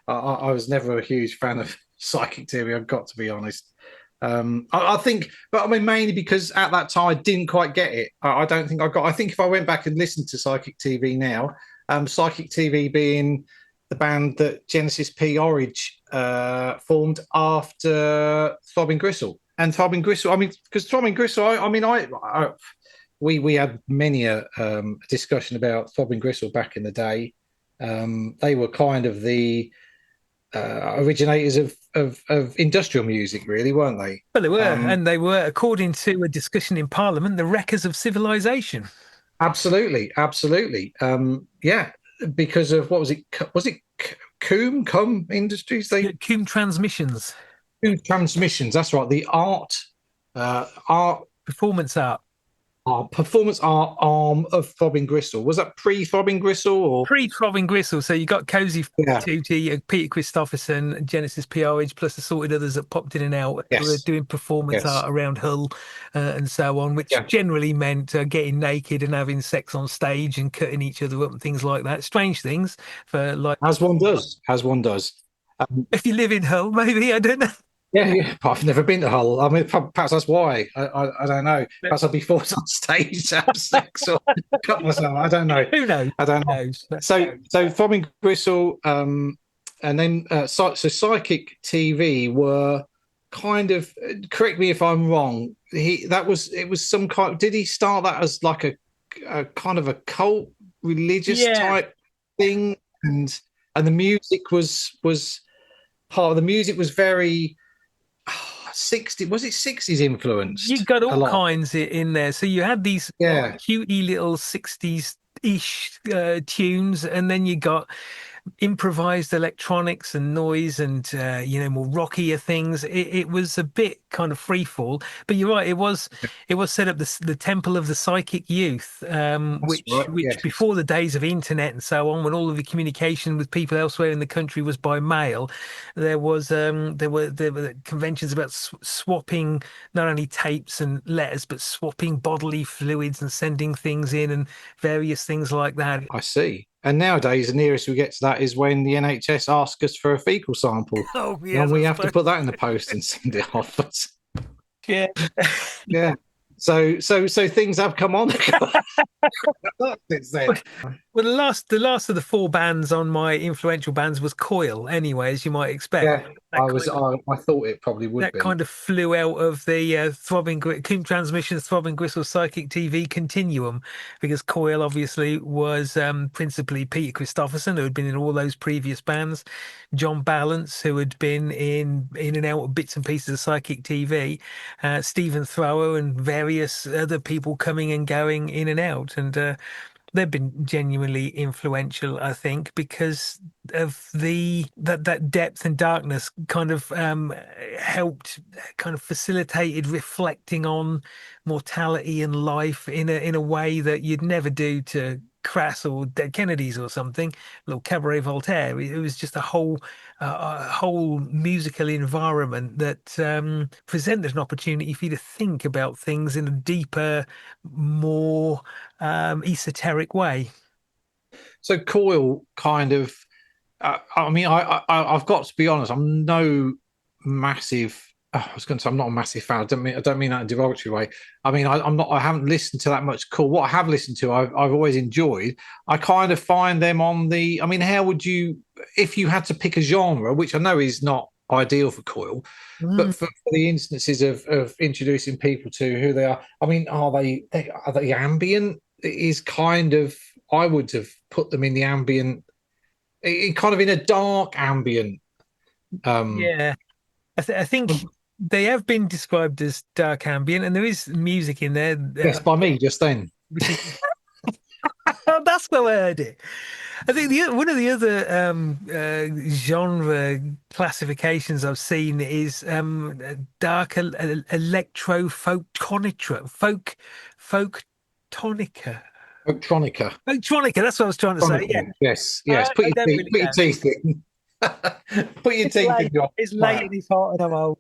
A: I was never a huge fan of Psychic Theory. I've got to be honest. I think, but I mean, mainly because at that time I didn't quite get it. I don't think I got. I think if I went back and listened to Psychic TV now, Psychic TV being the band that Genesis P. Orridge formed after Throbbing Gristle, and Throbbing Gristle. I mean, because Throbbing Gristle. I mean, we had many a discussion about Throbbing Gristle back in the day. They were kind of the originators of industrial music, really, weren't they?
B: Well, they were, and they were, according to a discussion in Parliament, the wreckers of civilization.
A: Absolutely, absolutely. Yeah, because of what was it? Was it Cum Industries?
B: Yeah,
A: They
B: Coombe Transmissions,
A: do transmissions. That's right. The art,
B: performance art.
A: performance art arm of Throbbing Gristle. Was that pre-Throbbing Gristle or?
B: Pre-Throbbing Gristle, so you got Cozy
A: Yeah.
B: Tutti, Peter Christopherson, Genesis PRH, plus assorted others that popped in and out who were
A: Yes.
B: doing performance
A: Yes.
B: art around Hull and so on, which
A: Yeah.
B: generally meant getting naked and having sex on stage and cutting each other up and things like that. Strange things for like
A: As one does. As one does. Um,
B: if you live in Hull, maybe I don't know.
A: Yeah, yeah. I've never been to Hull. I mean, perhaps that's why. I don't know. Perhaps I'd be forced on stage to have sex or cut myself. I don't know.
B: Who knows?
A: I don't
B: Who
A: know.
B: knows?
A: So Throbbing Gristle, and then so Psychic TV were kind of. Correct me if I'm wrong. It was some kind. Did he start that as like a kind of a cult religious
B: Yeah,
A: type thing, and the music was part of the music was very 60, was it 60s
B: you
A: influenced
B: got
A: a
B: all
A: lot?
B: kinds in there. So you had these
A: Yeah,
B: cutesy little 60s ish tunes, and then you got improvised electronics and noise and more rockier things. It was a bit kind of free fall, but you're right. It was set up the Temple of the Psychic Youth,
A: that's
B: which
A: right.
B: which
A: Yes.
B: before the days of internet and so on, when all of the communication with people elsewhere in the country was by mail, there were conventions about swapping not only tapes and letters, but swapping bodily fluids and sending things in and various things like that.
A: I see. And nowadays, the nearest we get to that is when the NHS asks us for a fecal sample,
B: Oh yes,
A: and
B: I
A: we have to
B: suppose.
A: put that in the post and send it off. But,
B: Yeah.
A: yeah. So things have come on since then.
B: Well, the last of the four bands on my influential bands was Coil, anyway, as you might expect.
A: Yeah,
B: That kind of
A: I thought it probably would
B: that
A: be.
B: kind of flew out of the Coombe Transmissions, Throbbing Gristle Psychic TV continuum, because Coil obviously was principally Peter Christopherson, who had been in all those previous bands, John Balance, who had been in and out of bits and pieces of Psychic TV, Stephen Thrower, and various other people coming and going in and out, and they've been genuinely influential, I think, because of that depth and darkness kind of helped, kind of facilitated reflecting on mortality and life in a way that you'd never do to Crass or Dead Kennedys or something, little Cabaret Voltaire. It was just a whole musical environment that presented an opportunity for you to think about things in a deeper, more esoteric way.
A: So Coil kind of. I mean, I've got to be honest. I'm no massive. I was going to say I'm not a massive fan. I don't mean that in a derogatory way. I mean, I'm not. I haven't listened to that much. Cool. What I have listened to, I've always enjoyed. I kind of find them on the. I mean, how would you, if you had to pick a genre, which I know is not ideal for Coil,
B: Mm.
A: but for the instances of introducing people to who they are. I mean, are they ambient? It is kind of. I would have put them in the ambient kind of in a dark ambient. Um,
B: Yeah, I think they have been described as dark ambient, and there is music in there,
A: yes, by me just then.
B: which is oh, that's where I heard it. I think one of the other genre classifications I've seen is dark electro folk tonica.
A: Electronica.
B: Folktronica, that's what I was trying to say. Yeah,
A: Yes, yes.
B: I don't really
A: Put your
B: know.
A: teeth in. Put your
B: It's
A: teeth in
B: late.
A: your
B: It's late
A: flat.
B: and it's hot and I'm old.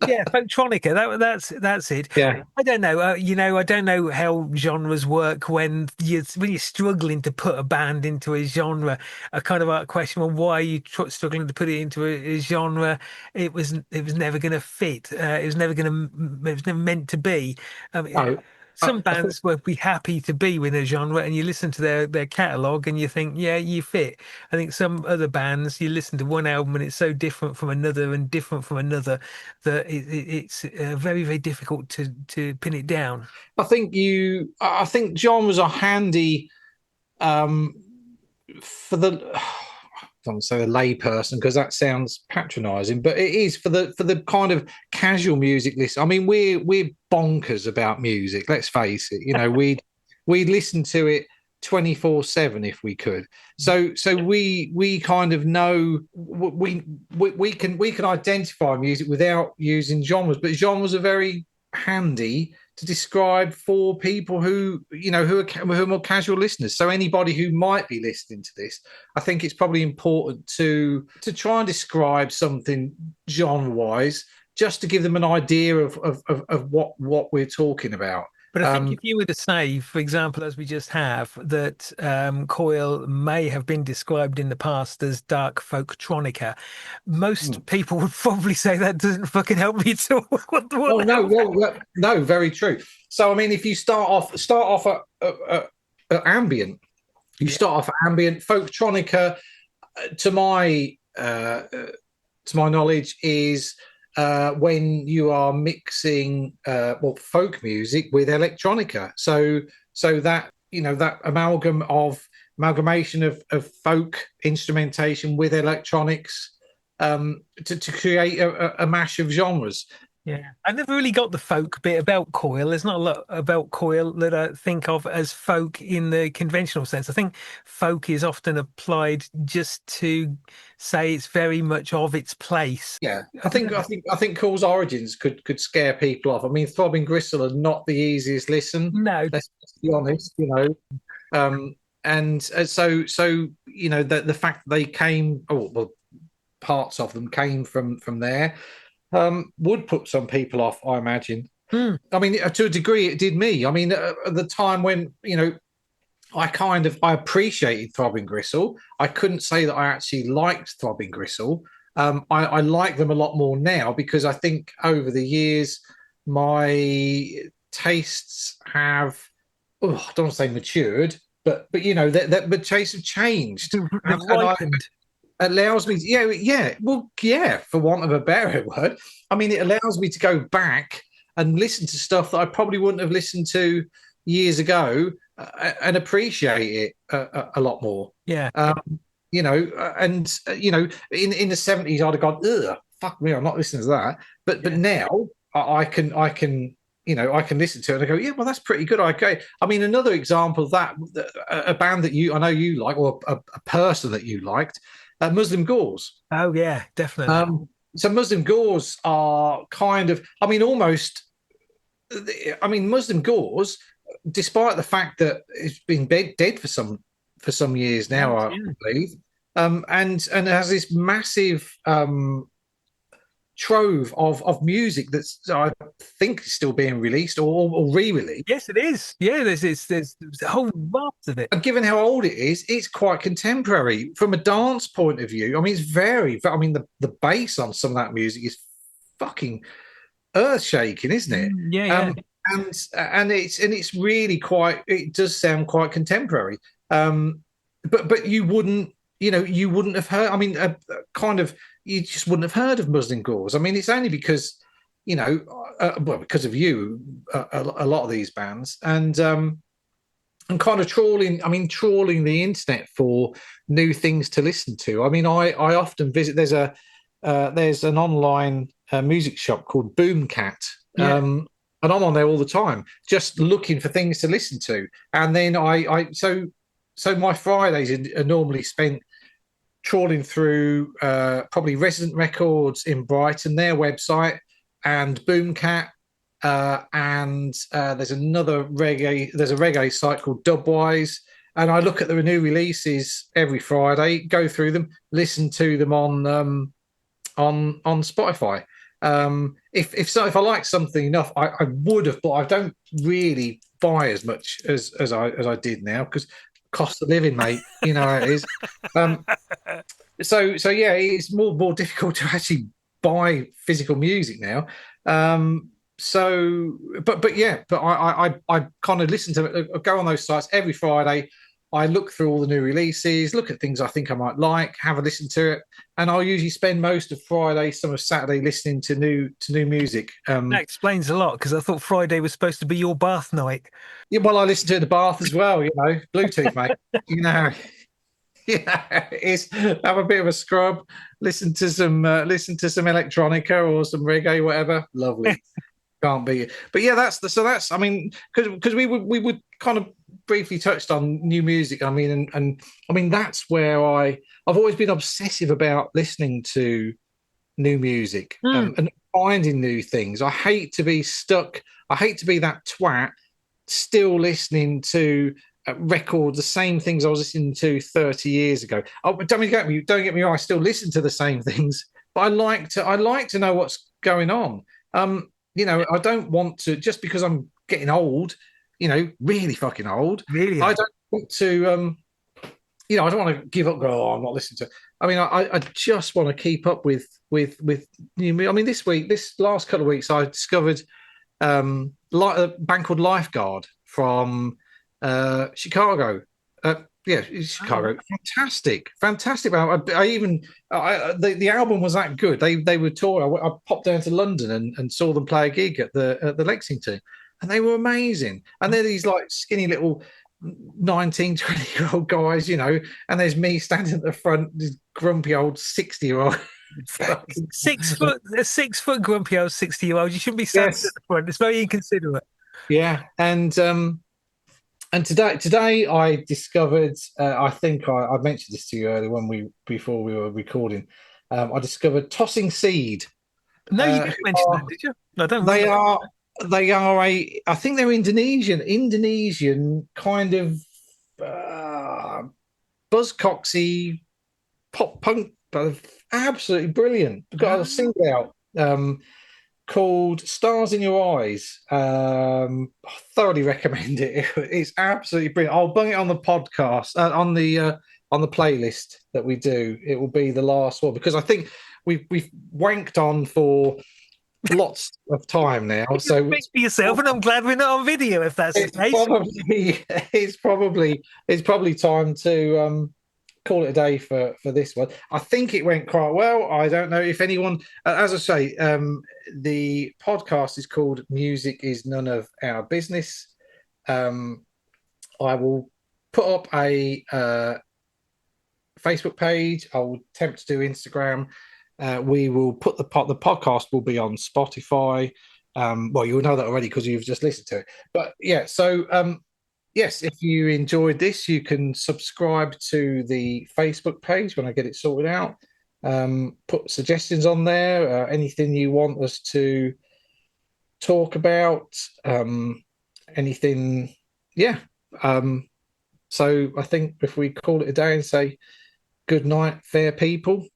B: Yeah, folktronica. That's it.
A: Yeah.
B: I don't know. I don't know how genres work when you're struggling to put a band into a genre. A kind of a question on why you struggling to put it into a genre. It was never going to fit. It was never meant to be.
A: No,
B: Some
A: I think
B: bands would be happy to be within a genre, and you listen to their catalog and you think, yeah, you fit. I think some other bands, you listen to one album and it's so different from another and different from another that it's very, very difficult to pin it down.
A: I think genres are handy um, for the. I don't want to say the layperson because that sounds patronising, but it is for the kind of casual music list. I mean, we're bonkers about music. Let's face it. You know, we'd listen to it 24/7 if we could. So we kind of know we can identify music without using genres, but genres are very handy to describe for people who are more casual listeners. So anybody who might be listening to this, I think it's probably important to try and describe something genre wise, just to give them an idea of what we're talking about.
B: But I think if
A: Um,
B: you were to say, for example, as we just have, that Coil may have been described in the past as dark folktronica, most people would probably say that doesn't fucking help me at all. What
A: oh
B: the
A: no,
B: hell?
A: well, no, very true. So I mean, if you start off at ambient, you
B: Yeah,
A: start off at ambient folktronica. To my to my knowledge, is when you are mixing folk music with electronica. So that that amalgamation of folk instrumentation with electronics to create a mash of genres.
B: yeah. I never really got the folk bit about Coil. There's not a lot about Coil that I think of as folk in the conventional sense. I think folk is often applied just to say it's very much of its place.
A: Yeah,
B: I don't know.
A: I think Cool's origins could scare people off. I mean, Throbbing Gristle are not the easiest listen.
B: No.
A: Let's be honest, Um, and so the fact that they came, oh well, parts of them came from there, would put some people off, I imagine.
B: Hmm.
A: I mean, to a degree, it did me. I mean, at the time when I appreciated Throbbing Gristle. I couldn't say that I actually liked Throbbing Gristle. I like them a lot more now because I think over the years my tastes have, oh, I don't want to say matured, but that the tastes have changed,
B: They've
A: and I
B: ripened.
A: allows me to, for want of a better word, I mean, it allows me to go back and listen to stuff that I probably wouldn't have listened to years ago, and appreciate it a lot more.
B: Yeah.
A: In the 70s I'd have gone, ugh, fuck me, I'm not listening to that. But
B: Yeah.
A: now I can I can listen to it and I go, yeah, well, that's pretty good. Okay. I mean, another example of that, a band that I know you like, or a person that you liked, Muslim Gauze.
B: Oh yeah, definitely.
A: So Muslim Gauze are kind of, I mean, almost, I mean, Muslim Gauze, despite the fact that it's been dead for some years now, I
B: Yeah.
A: believe, and it has this massive trove of music that's, I think, still being released or re-released.
B: Yes, it is. Yeah, there's a whole raft of it.
A: And given how old it is, it's quite contemporary from a dance point of view. I mean, it's very. I mean, the bass on some of that music is fucking earth shaking, isn't it?
B: Yeah, yeah.
A: Um, and it's really quite. It does sound quite contemporary. But you wouldn't have heard. I mean, kind of, you just wouldn't have heard of Muslim Gauze. I mean, it's only because well, because of you, a lot of these bands, and kind of trawling the internet for new things to listen to. I mean, I often visit. There's an online music shop called Boomcat,
B: Yeah.
A: and I'm on there all the time, just looking for things to listen to. And then so my Fridays are normally spent trawling through probably Resident Records in Brighton, their website, and Boomcat. And there's a reggae site called Dubwise, and I look at the new releases every Friday, go through them, listen to them on Spotify. If I like something enough, I would have, but I don't really buy as much as I did now because cost of living, mate. You know how it is. Um, so yeah, it's more difficult to actually buy physical music now. So, but yeah, but I kind of listen to it. I go on those sites every Friday. I look through all the new releases, look at things I think I might like, have a listen to it, and I'll usually spend most of Friday, some of Saturday, listening to new music.
B: That explains a lot because I thought Friday was supposed to be your bath night.
A: Yeah, well, I listen to it in the bath as well. Bluetooth, mate. You know, yeah, it's have a bit of a scrub, listen to some electronica or some reggae, whatever. Lovely. Can't beat it. But yeah, that's I mean, because we would kind of briefly touched on new music. I mean, and I mean that's where I've always been obsessive about listening to new music,
B: Mm.
A: and finding new things. I hate to be stuck. I hate to be that twat still listening to records, the same things I was listening to 30 years ago. Oh, don't get me wrong. I still listen to the same things, but I like to know what's going on. I don't want to just because I'm getting old, really fucking old.
B: Really?
A: I don't want to, I don't want to give up. Go, oh, I'm not listening to. I mean, I just want to keep up with new. I mean, this last couple of weeks, I discovered like a band called Lifeguard from Chicago. Yeah, it's Chicago. Fantastic. The album was that good. They were touring. I popped down to London and saw them play a gig at the Lexington, and they were amazing. And they're these like skinny little 19, 20-year-old guys, and there's me standing at the front, this grumpy old 60-year-old.
B: 6 foot, a 6 foot grumpy old 60-year-old. You shouldn't be standing
A: Yes,
B: at the front. It's very inconsiderate.
A: yeah, and today I discovered. I think I mentioned this to you earlier before we were recording. I discovered Tossing Seed.
B: No, you
A: Uh,
B: didn't mention that, did you? I don't
A: they
B: remember.
A: are they are I think they're Indonesian kind of buzzcocksy pop punk, but absolutely brilliant. We've got a
B: Ah,
A: single out. Called Stars in Your Eyes. I thoroughly recommend it. It's absolutely brilliant. I'll bung it on the podcast, on the playlist that we do. It will be the last one because I think we've wanked on for lots of time now.
B: you can
A: So
B: speak for yourself, and I'm glad we're not on video if that's the
A: it's
B: case.
A: probably it's probably time to call it a day for this one. I think it went quite well. I don't know if anyone, as I say, the podcast is called "Music Is None of Our Business." Um, I will put up a Facebook page. I will attempt to do Instagram. We will put the podcast will be on Spotify. Well, you'll know that already because you've just listened to it. But yeah, so yes, if you enjoyed this, you can subscribe to the Facebook page when I get it sorted out. Put suggestions on there, anything you want us to talk about, anything. Yeah. So I think if we call it a day and say good night, fair people.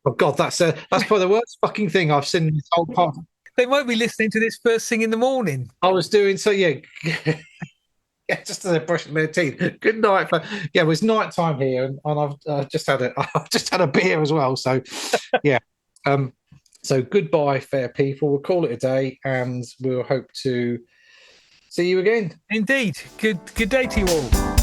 A: Oh God, that's probably the worst fucking thing I've seen in this whole part.
B: They might be listening to this first thing in the morning.
A: I was doing so, yeah. Yeah, just as they're brushing their teeth. Good night. Yeah, it was night time here, and I've just had I've just had a beer as well. So, yeah. Um. So goodbye, fair people. We'll call it a day, and we'll hope to see you again.
B: Indeed. Good day to you all.